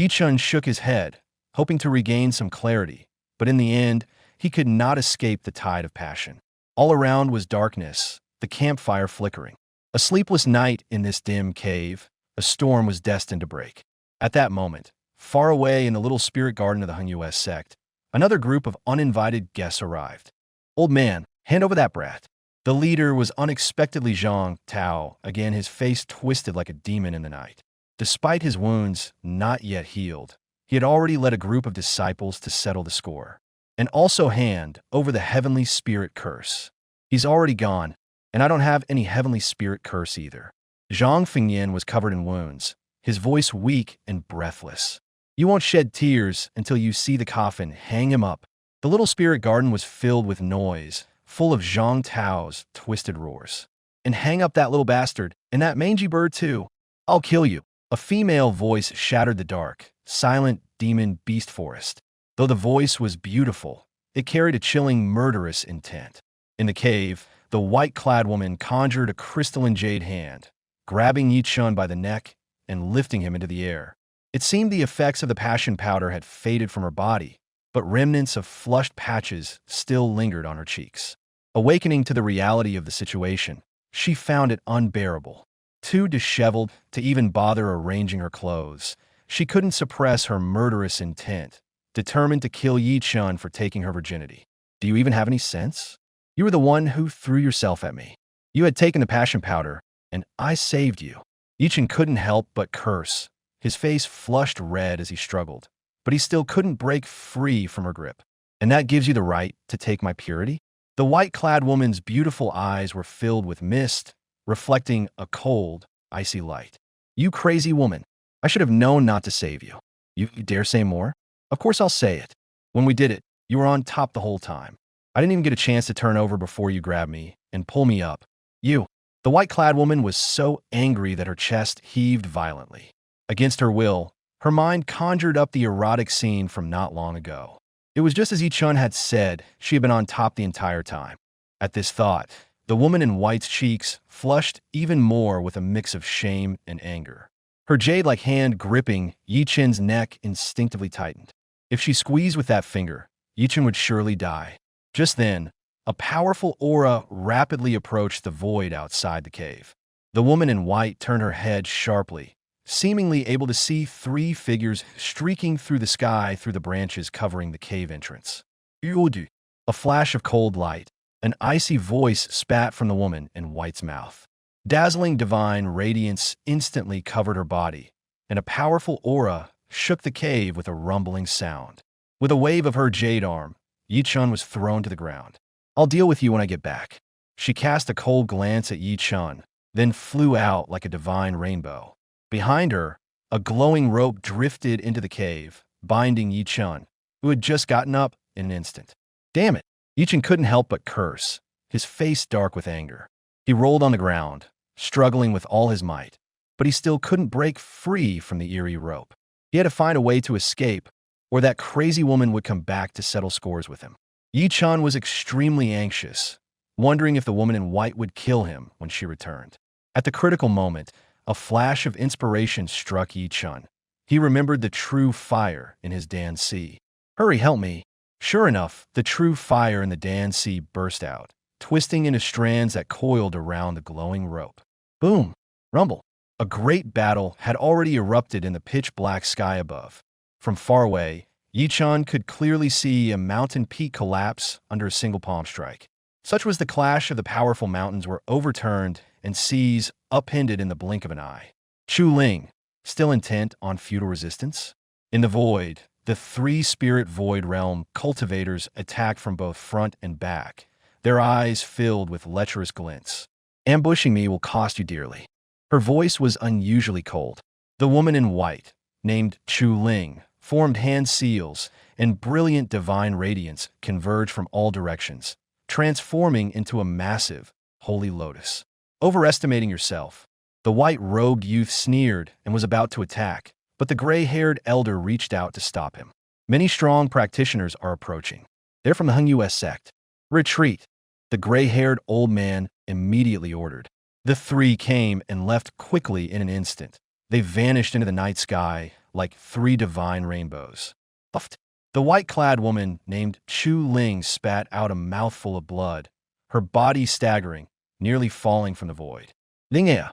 Chen shook his head, hoping to regain some clarity, but in the end, he could not escape the tide of passion. All around was darkness, the campfire flickering. A sleepless night in this dim cave, a storm was destined to break. At that moment, far away in the little spirit garden of the US sect, another group of uninvited guests arrived. "Old man, hand over that brat." The leader was unexpectedly Zhang Tao, again his face twisted like a demon in the night. Despite his wounds not yet healed, he had already led a group of disciples to settle the score. "And also hand over the heavenly spirit curse." "He's already gone, and I don't have any heavenly spirit curse either." Zhang Fengyan was covered in wounds, his voice weak and breathless. "You won't shed tears until you see the coffin. Hang him up." The little spirit garden was filled with noise, full of Zhang Tao's twisted roars. "And hang up that little bastard, and that mangy bird too. I'll kill you." A female voice shattered the dark, silent demon beast forest. Though the voice was beautiful, it carried a chilling, murderous intent. In the cave, the white-clad woman conjured a crystalline jade hand, grabbing Chen by the neck and lifting him into the air. It seemed the effects of the passion powder had faded from her body, but remnants of flushed patches still lingered on her cheeks. Awakening to the reality of the situation, she found it unbearable. Too disheveled to even bother arranging her clothes, she couldn't suppress her murderous intent determined to kill Yi Chen for taking her virginity. Do you even have any sense? You were the one who threw yourself at me. You had taken the passion powder, and I saved you. Yi Chen couldn't help but curse. His face flushed red as he struggled, but he still couldn't break free from her grip. And that gives you the right to take my purity? The white-clad woman's beautiful eyes were filled with mist, reflecting a cold, icy light. You crazy woman. I should have known not to save you. You dare say more? Of course I'll say it. When we did it, you were on top the whole time. I didn't even get a chance to turn over before you grabbed me and pull me up. You. The white-clad woman was so angry that her chest heaved violently. Against her will, her mind conjured up the erotic scene from not long ago. It was just as Yi Chen had said, she had been on top the entire time. At this thought, the woman in white's cheeks flushed even more with a mix of shame and anger. Her jade-like hand gripping Yi Chen's neck instinctively tightened. If she squeezed with that finger, Yi Chen would surely die. Just then, a powerful aura rapidly approached the void outside the cave. The woman in white turned her head sharply, seemingly able to see three figures streaking through the sky through the branches covering the cave entrance. Yudu. A flash of cold light, an icy voice spat from the woman in white's mouth. Dazzling divine radiance instantly covered her body, and a powerful aura shook the cave with a rumbling sound. With a wave of her jade arm, Yi Chen was thrown to the ground. I'll deal with you when I get back. She cast a cold glance at Yi Chen, then flew out like a divine rainbow. Behind her, a glowing rope drifted into the cave, binding Yi Chen, who had just gotten up in an instant. Damn it! Yi Chen couldn't help but curse, his face dark with anger. He rolled on the ground, struggling with all his might, but he still couldn't break free from the eerie rope. He had to find a way to escape, or that crazy woman would come back to settle scores with him. Yi Chen was extremely anxious, wondering if the woman in white would kill him when she returned. At the critical moment, a flash of inspiration struck Yi Chen. He remembered the true fire in his dantian. Hurry, help me. Sure enough, the true fire in the dantian burst out, twisting into strands that coiled around the glowing rope. Boom! Rumble! A great battle had already erupted in the pitch-black sky above. From far away, Yi Chen could clearly see a mountain peak collapse under a single palm strike. Such was the clash of the powerful mountains were overturned and seas upended in the blink of an eye. Xuanling, still intent on futile resistance? In the void, the three-spirit void realm cultivators attacked from both front and back, their eyes filled with lecherous glints. Ambushing me will cost you dearly. Her voice was unusually cold. The woman in white, named Xuanling, formed hand seals, and brilliant divine radiance converged from all directions, transforming into a massive, holy lotus. Overestimating yourself. The white-robed youth sneered and was about to attack, but the gray-haired elder reached out to stop him. Many strong practitioners are approaching. They're from the Hung sect. Retreat. The gray-haired old man immediately ordered. The three came and left quickly in an instant. They vanished into the night sky like three divine rainbows. Puffed. The white-clad woman named Xuanling spat out a mouthful of blood, her body staggering, nearly falling from the void. Lingea.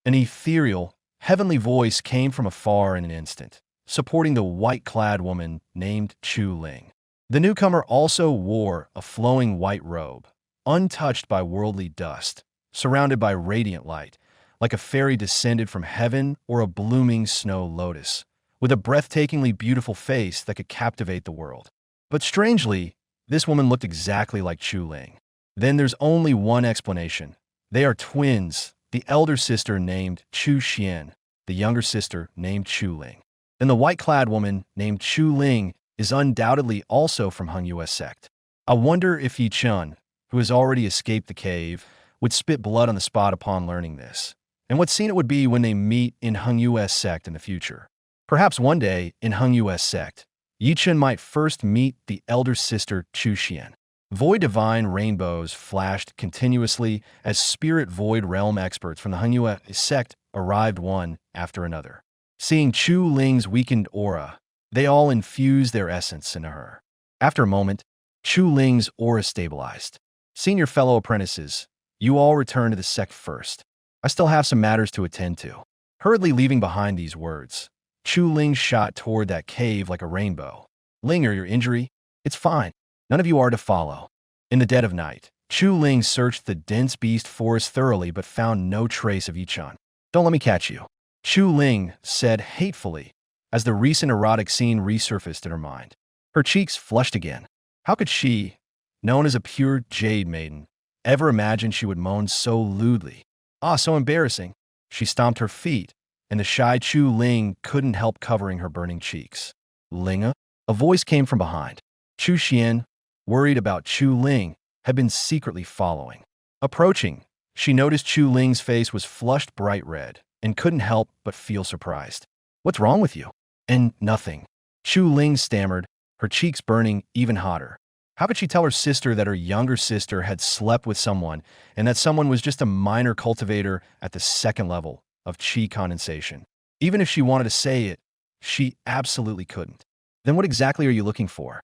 An ethereal, heavenly voice came from afar in an instant, supporting the white-clad woman named Xuanling. The newcomer also wore a flowing white robe, untouched by worldly dust, surrounded by radiant light, like a fairy descended from heaven or a blooming snow lotus, with a breathtakingly beautiful face that could captivate the world. But strangely, this woman looked exactly like Xuanling. Then there's only one explanation. They are twins, the elder sister named Xuxian, the younger sister named Xuanling. Then the white-clad woman named Xuanling is undoubtedly also from Hung sect. I wonder if Yi Chen, who has already escaped the cave, would spit blood on the spot upon learning this, and what scene it would be when they meet in Hung sect in the future. Perhaps one day, in Hung sect, Yi Chen might first meet the elder sister Xuxian. Void divine rainbows flashed continuously as spirit void realm experts from the Hung sect arrived one after another. Seeing Xuanling's weakened aura, they all infused their essence into her. After a moment, Xuanling's aura stabilized. Senior fellow apprentices, you all return to the sect first. I still have some matters to attend to. Hurriedly leaving behind these words, Xuanling shot toward that cave like a rainbow. Ling, your injury? It's fine. None of you are to follow. In the dead of night, Chu Ling searched the dense beast forest thoroughly but found no trace of Yichun. Don't let me catch you, Chu Ling said hatefully as the recent erotic scene resurfaced in her mind. Her cheeks flushed again. How could she, known as a pure jade maiden, ever imagine she would moan so lewdly? Ah, so embarrassing. She stomped her feet, and the shy Chu Ling couldn't help covering her burning cheeks. Linga? A voice came from behind. Chu Xian, worried about Chu Ling, had been secretly following. Approaching, she noticed Chu Ling's face was flushed bright red and couldn't help but feel surprised. What's wrong with you? And nothing. Chu Ling stammered, her cheeks burning even hotter. How could she tell her sister that her younger sister had slept with someone and that someone was just a minor cultivator at the second level of qi condensation? Even if she wanted to say it, she absolutely couldn't. Then what exactly are you looking for?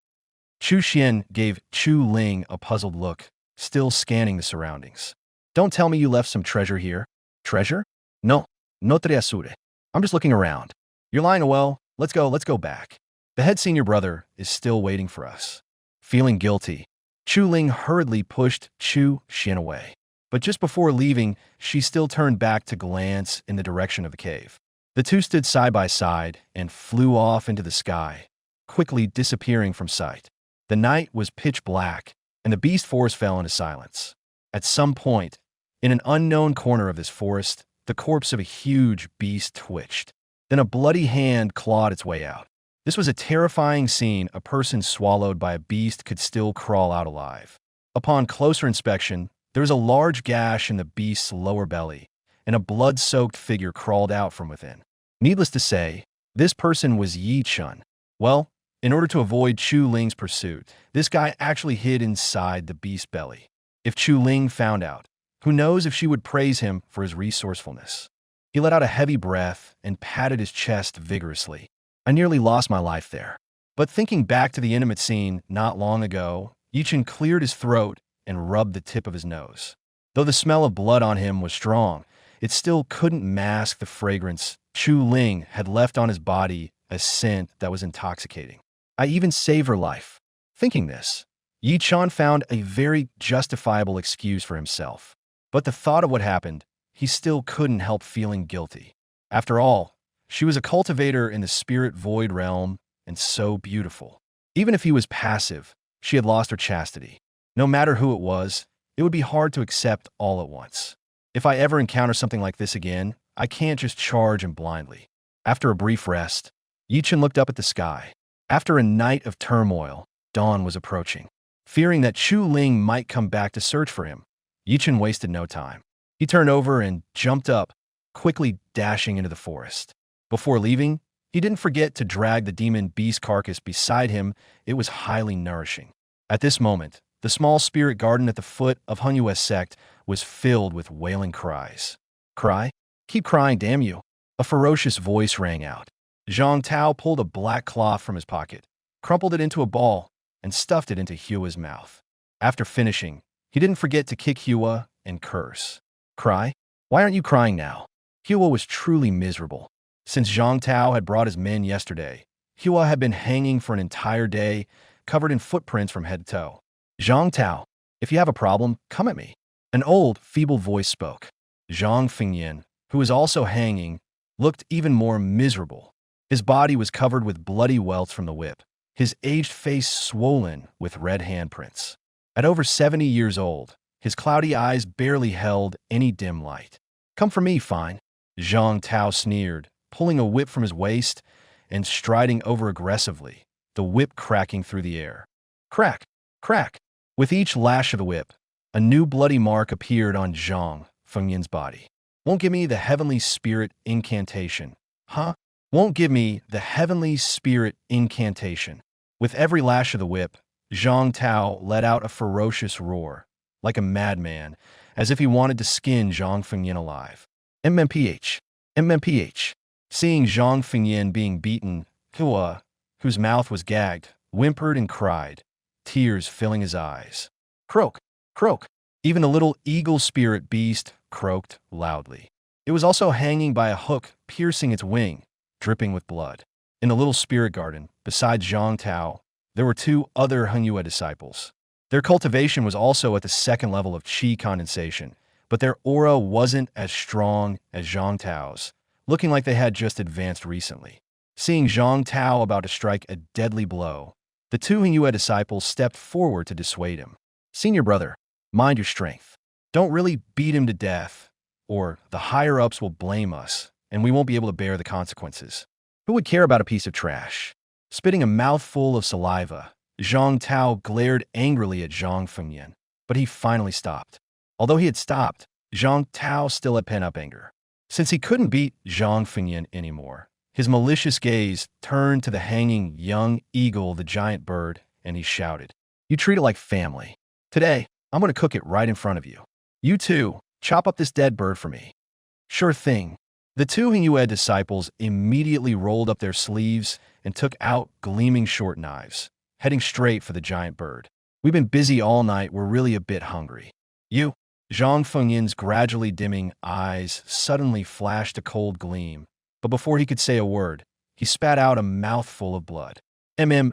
Chu Xian gave Chu Ling a puzzled look, still scanning the surroundings. Don't tell me you left some treasure here. Treasure? No, no te asure. I'm just looking around. You're lying. Well, let's go back. The head senior brother is still waiting for us. Feeling guilty, Chu Ling hurriedly pushed Chu Xian away. But just before leaving, she still turned back to glance in the direction of the cave. The two stood side by side and flew off into the sky, quickly disappearing from sight. The night was pitch black, and the beast forest fell into silence. At some point, in an unknown corner of this forest, the corpse of a huge beast twitched. Then a bloody hand clawed its way out. This was a terrifying scene. A person swallowed by a beast could still crawl out alive. Upon closer inspection, there was a large gash in the beast's lower belly, and a blood-soaked figure crawled out from within. Needless to say, this person was Yichun. Well, in order to avoid Chu Ling's pursuit, this guy actually hid inside the beast's belly. If Chu Ling found out, who knows if she would praise him for his resourcefulness. He let out a heavy breath and patted his chest vigorously. I nearly lost my life there. But thinking back to the intimate scene not long ago, Yichun cleared his throat and rubbed the tip of his nose. Though the smell of blood on him was strong, it still couldn't mask the fragrance Chu Ling had left on his body, a scent that was intoxicating. I even saved her life. Thinking this, Yichun found a very justifiable excuse for himself. But the thought of what happened, he still couldn't help feeling guilty. After all, she was a cultivator in the spirit void realm and so beautiful. Even if he was passive, she had lost her chastity. No matter who it was, it would be hard to accept all at once. If I ever encounter something like this again, I can't just charge him blindly. After a brief rest, Yichun looked up at the sky. After a night of turmoil, dawn was approaching. Fearing that Chu Ling might come back to search for him, Yichun wasted no time. He turned over and jumped up, quickly dashing into the forest. Before leaving, he didn't forget to drag the demon beast carcass beside him. It was highly nourishing. At this moment, the small spirit garden at the foot of Hunyue's sect was filled with wailing cries. Cry? Keep crying, damn you. A ferocious voice rang out. Zhang Tao pulled a black cloth from his pocket, crumpled it into a ball, and stuffed it into Hua's mouth. After finishing, he didn't forget to kick Hua and curse. Cry? Why aren't you crying now? Hua was truly miserable. Since Zhang Tao had brought his men yesterday, Hua had been hanging for an entire day, covered in footprints from head to toe. Zhang Tao, if you have a problem, come at me. An old, feeble voice spoke. Zhang Fengyan, who was also hanging, looked even more miserable. His body was covered with bloody welts from the whip, his aged face swollen with red handprints. At over 70 years old, his cloudy eyes barely held any dim light. Come for me, fine, Zhang Tao sneered, pulling a whip from his waist and striding over aggressively, the whip cracking through the air. Crack, crack. With each lash of the whip, a new bloody mark appeared on Zhang Fengyan's body. Won't give me the heavenly spirit incantation. Huh? Won't give me the heavenly spirit incantation. With every lash of the whip, Zhang Tao let out a ferocious roar, like a madman, as if he wanted to skin Zhang Fengyan alive. MMPH. MMPH. Seeing Zhang Fengyan being beaten, Hua, whose mouth was gagged, whimpered and cried, tears filling his eyes. Croak, croak. Even the little eagle spirit beast croaked loudly. It was also hanging by a hook, piercing its wing, dripping with blood. In the little spirit garden, beside Zhang Tao, there were two other Hengyue disciples. Their cultivation was also at the second level of qi condensation, but their aura wasn't as strong as Zhang Tao's, looking like they had just advanced recently. Seeing Zhang Tao about to strike a deadly blow, the two Hengyue disciples stepped forward to dissuade him. "Senior brother, mind your strength. Don't really beat him to death, or the higher-ups will blame us, and we won't be able to bear the consequences. Who would care about a piece of trash?" Spitting a mouthful of saliva, Zhang Tao glared angrily at Zhang Fengyan, but he finally stopped. Although he had stopped, Zhang Tao still had pent-up anger. Since he couldn't beat Zhang Fengyan anymore, his malicious gaze turned to the hanging young eagle, the giant bird, and he shouted, "You treat it like family. Today, I'm going to cook it right in front of you. You two, chop up this dead bird for me." "Sure thing." The two Hengyue disciples immediately rolled up their sleeves and took out gleaming short knives, heading straight for the giant bird. "We've been busy all night. We're really a bit hungry." "You?" Zhang Fengyan's gradually dimming eyes suddenly flashed a cold gleam, but before he could say a word, he spat out a mouthful of blood. "Mm.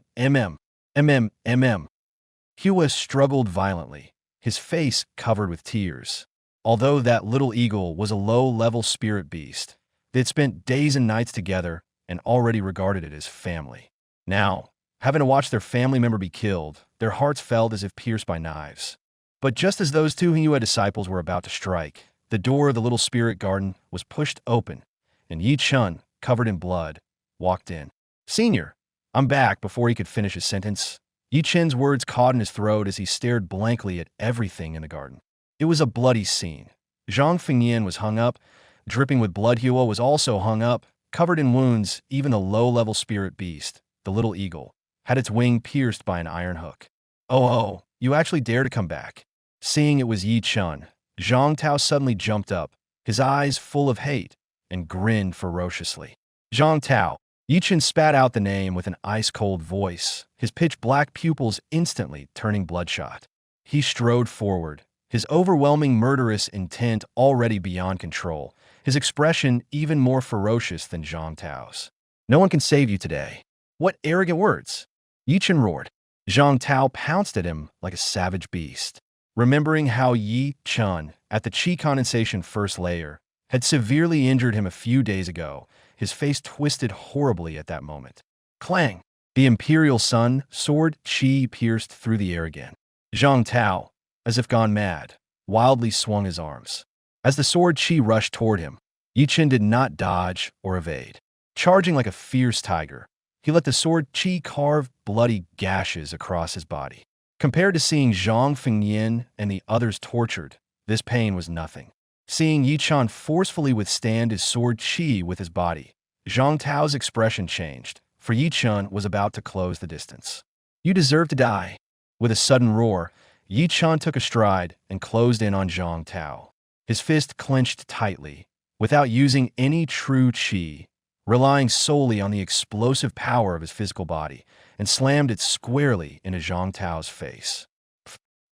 Hua struggled violently, his face covered with tears. Although that little eagle was a low-level spirit beast, they'd spent days and nights together and already regarded it as family. Now, having to watch their family member be killed, their hearts felt as if pierced by knives. But just as those two Hengyue disciples were about to strike, the door of the little spirit garden was pushed open, and Yi Chen, covered in blood, walked in. "Senior, I'm back." Before he could finish his sentence, Yi Chen's words caught in his throat as he stared blankly at everything in the garden. It was a bloody scene. Zhang Fengyan was hung up, dripping with blood. Hua was also hung up, covered in wounds. Even the low-level spirit beast, the little eagle, had its wing pierced by an iron hook. Oh, you actually dare to come back." Seeing it was Yi Chen, Zhang Tao suddenly jumped up, his eyes full of hate, and grinned ferociously. "Zhang Tao." Yi Chen spat out the name with an ice-cold voice, his pitch-black pupils instantly turning bloodshot. He strode forward, his overwhelming murderous intent already beyond control, his expression even more ferocious than Zhang Tao's. "No one can save you today." "What arrogant words!" Yi Chen roared. Zhang Tao pounced at him like a savage beast. Remembering how Yi Chen, at the qi condensation first layer, had severely injured him a few days ago, his face twisted horribly at that moment. Clang! The Imperial Sun sword qi pierced through the air again. Zhang Tao, as if gone mad, wildly swung his arms. As the sword qi rushed toward him, Yi Chen did not dodge or evade. Charging like a fierce tiger, he let the sword qi carve bloody gashes across his body. Compared to seeing Zhang Fengyan and the others tortured, this pain was nothing. Seeing Yi Chen forcefully withstand his sword qi with his body, Zhang Tao's expression changed, for Yi Chen was about to close the distance. "You deserve to die." With a sudden roar, Yi Chen took a stride and closed in on Zhang Tao. His fist clenched tightly, without using any true qi, relying solely on the explosive power of his physical body, and slammed it squarely into Zhang Tao's face.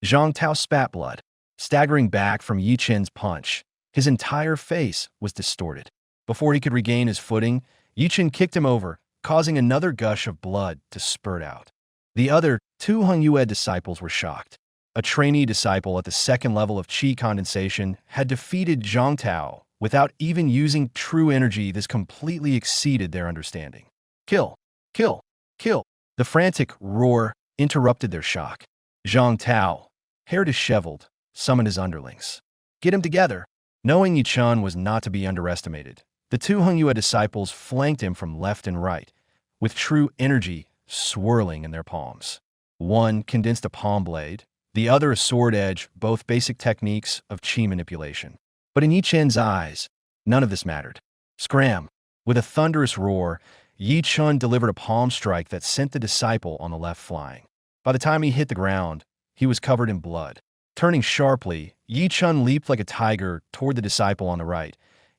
Zhang Tao spat blood, staggering back from Yi Chen's punch. His entire face was distorted. Before he could regain his footing, Yi Chen kicked him over, causing another gush of blood to spurt out. The other two Hengyue disciples were shocked. A trainee disciple at the second level of qi condensation had defeated Zhang Tao without even using true energy. This completely exceeded their understanding. "Kill! Kill! Kill!" The frantic roar interrupted their shock. Zhang Tao, hair disheveled, summoned his underlings. "Get him together!" Knowing Yi Chen was not to be underestimated, the two Hengyue disciples flanked him from left and right, with true energy swirling in their palms. One condensed a palm blade, the other a sword edge, both basic techniques of qi manipulation. But in Yi Chen's eyes, none of this mattered. Scram! With a thunderous roar, Yi Chen delivered a palm strike that sent the disciple on the left flying. By the time he hit the ground, he was covered in blood. Turning sharply, Yi Chen leaped like a tiger toward the disciple on the right,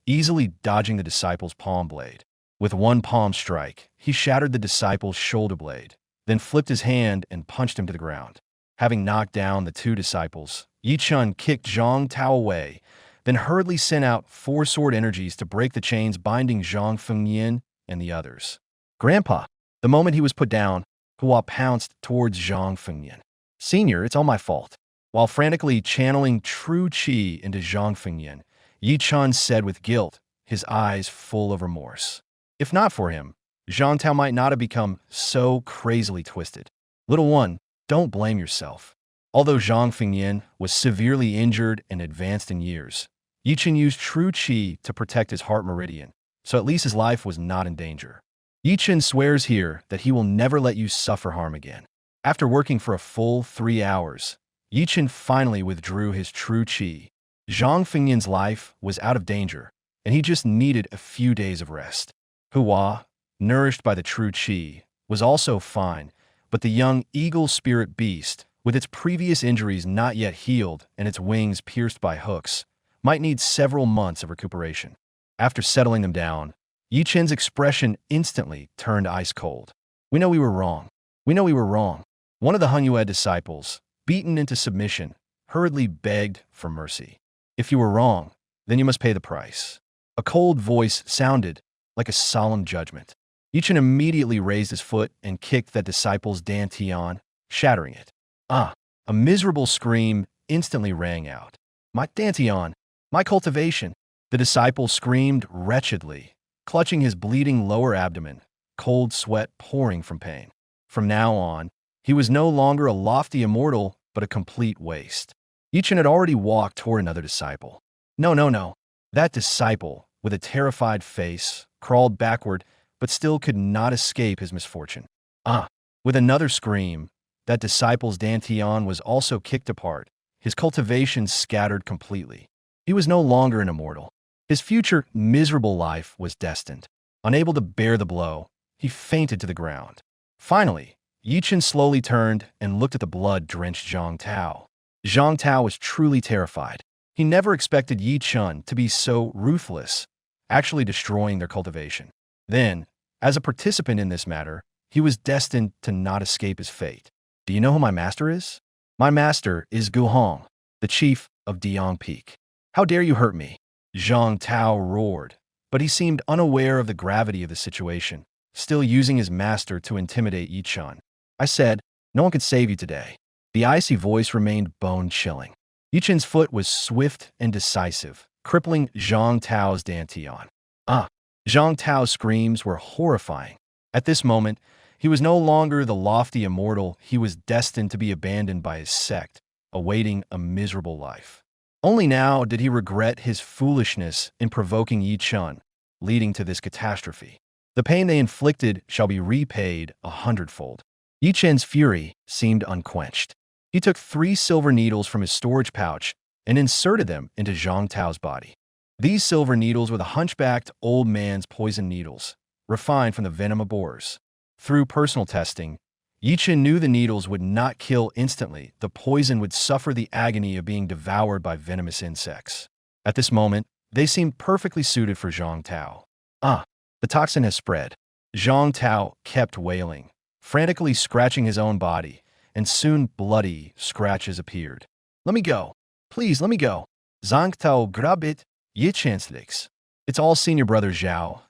easily dodging the disciple's palm blade. With one palm strike, he shattered the disciple's shoulder blade, then flipped his hand and punched him to the ground. Having knocked down the two disciples, Yi Chen kicked Zhang Tao away, then hurriedly sent out 4 sword energies to break the chains binding Zhang Fengyan and the others. "Grandpa!" The moment he was put down, Hua pounced towards Zhang Fengyan. Senior, it's all my fault. While frantically channeling true qi into Zhang Fengyan, Yi Chun said with guilt, his eyes full of remorse. If not for him, Zhang Tao might not have become so crazily twisted. Little one, don't blame yourself. Although Zhang Fengyan was severely injured and advanced in years, Yi Chun used true qi to protect his heart meridian, so at least his life was not in danger. Yi Chun swears here that he will never let you suffer harm again. After working for a full 3 hours, Yi Chun finally withdrew his true qi. Zhang Fengyan's life was out of danger, and he just needed a few days of rest. Hua, nourished by the true qi, was also fine, but the young eagle spirit beast, with its previous injuries not yet healed and its wings pierced by hooks, might need several months of recuperation. After settling them down, Yi Chun's expression instantly turned ice cold. We know we were wrong. We know we were wrong. One of the Hunyue disciples, beaten into submission, hurriedly begged for mercy. If you were wrong, then you must pay the price. A cold voice sounded like a solemn judgment. Yi Chun immediately raised his foot and kicked that disciple's dantian, shattering it. A miserable scream instantly rang out. My dantian, my cultivation! The disciple screamed wretchedly, clutching his bleeding lower abdomen, cold sweat pouring from pain. From now on, he was no longer a lofty immortal, but a complete waste. Yi Chun had already walked toward another disciple. No. That disciple, with a terrified face, crawled backward, but still could not escape his misfortune. With another scream, that disciple's dantian was also kicked apart, his cultivation scattered completely. He was no longer an immortal. His future miserable life was destined. Unable to bear the blow, he fainted to the ground. Finally, Yi Chun slowly turned and looked at the blood-drenched Zhang Tao. Zhang Tao was truly terrified. He never expected Yi Chun to be so ruthless, actually destroying their cultivation. Then, as a participant in this matter, he was destined to not escape his fate. Do you know who my master is? My master is Gu Hong, the chief of Diang Peak. How dare you hurt me? Zhang Tao roared, but he seemed unaware of the gravity of the situation, still using his master to intimidate Yi Chun. I said, no one could save you today. The icy voice remained bone-chilling. Yi Chun's foot was swift and decisive, crippling Zhang Tao's dantian. Zhang Tao's screams were horrifying. At this moment, he was no longer the lofty immortal he was destined to be abandoned by his sect, awaiting a miserable life. Only now did he regret his foolishness in provoking Yi Chun, leading to this catastrophe. The pain they inflicted shall be repaid 100-fold. Yi Chun's fury seemed unquenched. He took 3 silver needles from his storage pouch and inserted them into Zhang Tao's body. These silver needles were the hunchbacked old man's poison needles, refined from the venom of boars. Through personal testing, Yi Chun knew the needles would not kill instantly. The poison would suffer the agony of being devoured by venomous insects. At this moment, they seemed perfectly suited for Zhang Tao. The toxin has spread. Zhang Tao kept wailing, frantically scratching his own body, and soon bloody scratches appeared. Let me go. Please, let me go. Zhang Tao grab it. Yi Chun's licks. It's all senior brother Zhao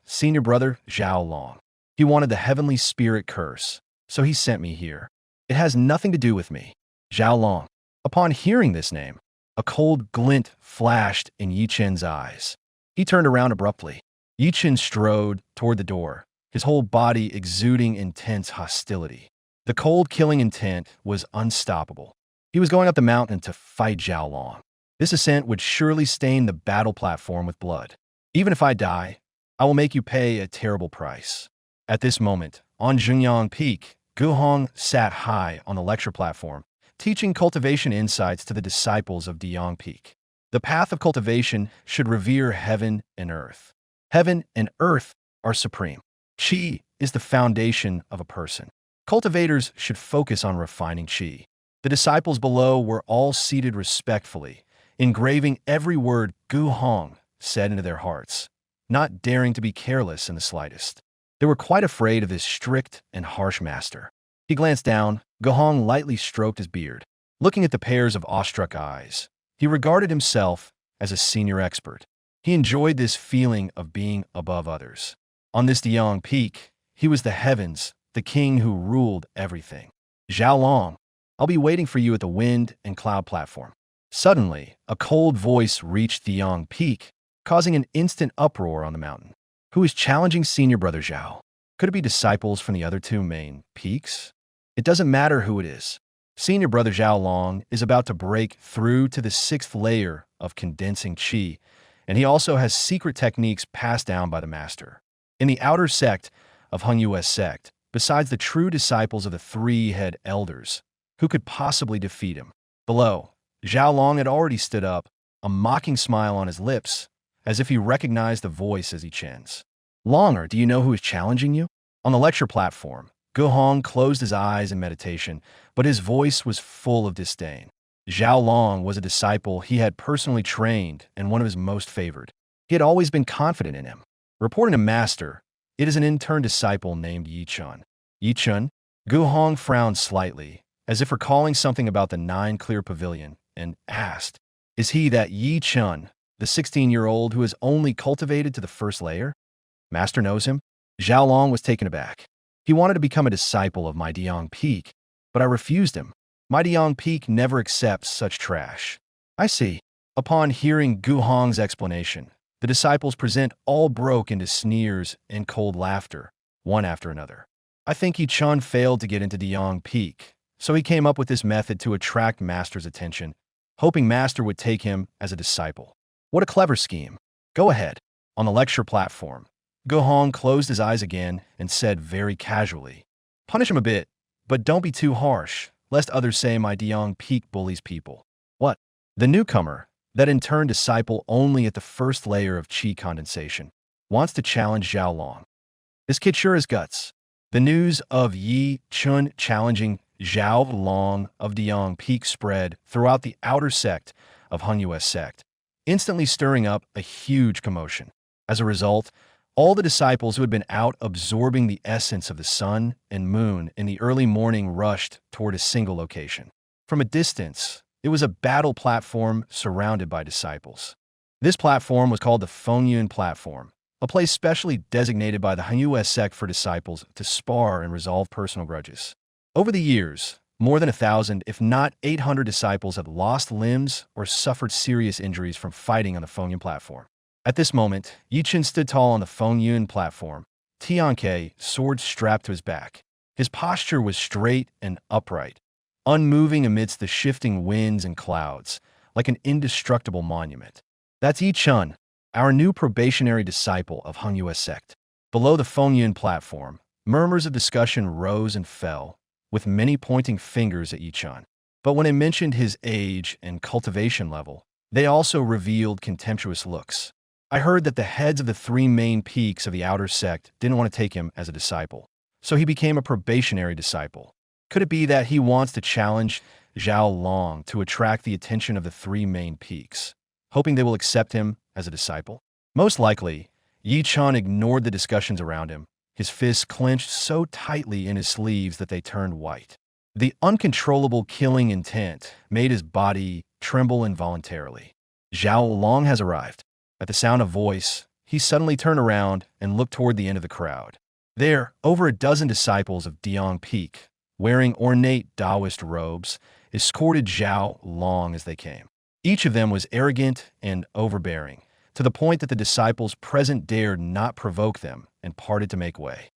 Long. He wanted the heavenly spirit curse, so he sent me here. It has nothing to do with me. Zhao Long. Upon hearing this name, a cold glint flashed in Yi Chun's eyes. He turned around abruptly. Yi Chun strode toward the door, his whole body exuding intense hostility. The cold killing intent was unstoppable. He was going up the mountain to fight Zhao Long. This ascent would surely stain the battle platform with blood. Even if I die, I will make you pay a terrible price. At this moment, on Xuanling Peak, Gu Hong sat high on the lecture platform, teaching cultivation insights to the disciples of Diang Peak. The path of cultivation should revere heaven and earth. Heaven and earth are supreme. Qi is the foundation of a person. Cultivators should focus on refining qi. The disciples below were all seated respectfully, engraving every word Gu Hong said into their hearts, not daring to be careless in the slightest. They were quite afraid of this strict and harsh master. He glanced down. Gu Hong lightly stroked his beard. Looking at the pairs of awestruck eyes, he regarded himself as a senior expert. He enjoyed this feeling of being above others. On this Diang Peak, he was the heavens, the king who ruled everything. Xuanling, I'll be waiting for you at the wind and cloud platform. Suddenly, a cold voice reached the Yang Peak, causing an instant uproar on the mountain. Who is challenging senior brother Zhao? Could it be disciples from the other two main peaks? It doesn't matter who it is. Senior brother Xuanling is about to break through to the 6th layer of condensing qi, and he also has secret techniques passed down by the master. In the outer sect of Hung sect, besides the true disciples of the three-head elders, who could possibly defeat him? Below, Xuanling had already stood up, a mocking smile on his lips, as if he recognized the voice as he chants. Longer, do you know who is challenging you? On the lecture platform, Guhong closed his eyes in meditation, but his voice was full of disdain. Xuanling was a disciple he had personally trained and one of his most favored. He had always been confident in him. Reporting to master, it is an intern disciple named Chen. Chen? Guhong frowned slightly, as if recalling something about the 9-clear pavilion, and asked, "Is he that Chen, the 16-year-old who has only cultivated to the 1st layer?" Master knows him? Xuanling was taken aback. He wanted to become a disciple of my Diang Peak, but I refused him. My Diang Peak never accepts such trash. I see. Upon hearing Guhong's explanation, the disciples present all broke into sneers and cold laughter, one after another. I think Chen failed to get into Diang Peak, so he came up with this method to attract Master's attention, hoping Master would take him as a disciple. What a clever scheme. Go ahead. On the lecture platform, Guhong closed his eyes again and said very casually, "Punish him a bit, but don't be too harsh, lest others say my Diang Peak bullies people." What? The newcomer, that in turn disciple only at the 1st layer of qi condensation, wants to challenge Xuanling. This kid sure has guts. The news of Chen challenging Xuanling of Diang Peak spread throughout the outer sect of Hung sect, instantly stirring up a huge commotion. As a result, all the disciples who had been out absorbing the essence of the sun and moon in the early morning rushed toward a single location. From a distance, it was a battle platform surrounded by disciples. This platform was called the Fengyun platform, a place specially designated by the Hung sect for disciples to spar and resolve personal grudges. Over the years, more than 1,000, if not 800 disciples have lost limbs or suffered serious injuries from fighting on the Fengyun platform. At this moment, Chen stood tall on the Fengyun platform, Tianke, sword strapped to his back. His posture was straight and upright, unmoving amidst the shifting winds and clouds, like an indestructible monument. That's Chen, our new probationary disciple of Hung sect. Below the Fengyun platform, murmurs of discussion rose and fell, with many pointing fingers at Chen. But when it mentioned his age and cultivation level, they also revealed contemptuous looks. I heard that the heads of the 3 main peaks of the outer sect didn't want to take him as a disciple, so he became a probationary disciple. Could it be that he wants to challenge Xuanling to attract the attention of the 3 main peaks, hoping they will accept him as a disciple? Most likely, Chen ignored the discussions around him, his fists clenched so tightly in his sleeves that they turned white. The uncontrollable killing intent made his body tremble involuntarily. Xuanling has arrived. At the sound of voice, he suddenly turned around and looked toward the end of the crowd. There, over a dozen disciples of Diang Peak, wearing ornate Taoist robes, escorted Xuanling as they came. Each of them was arrogant and overbearing, to the point that the disciples present dared not provoke them and parted to make way.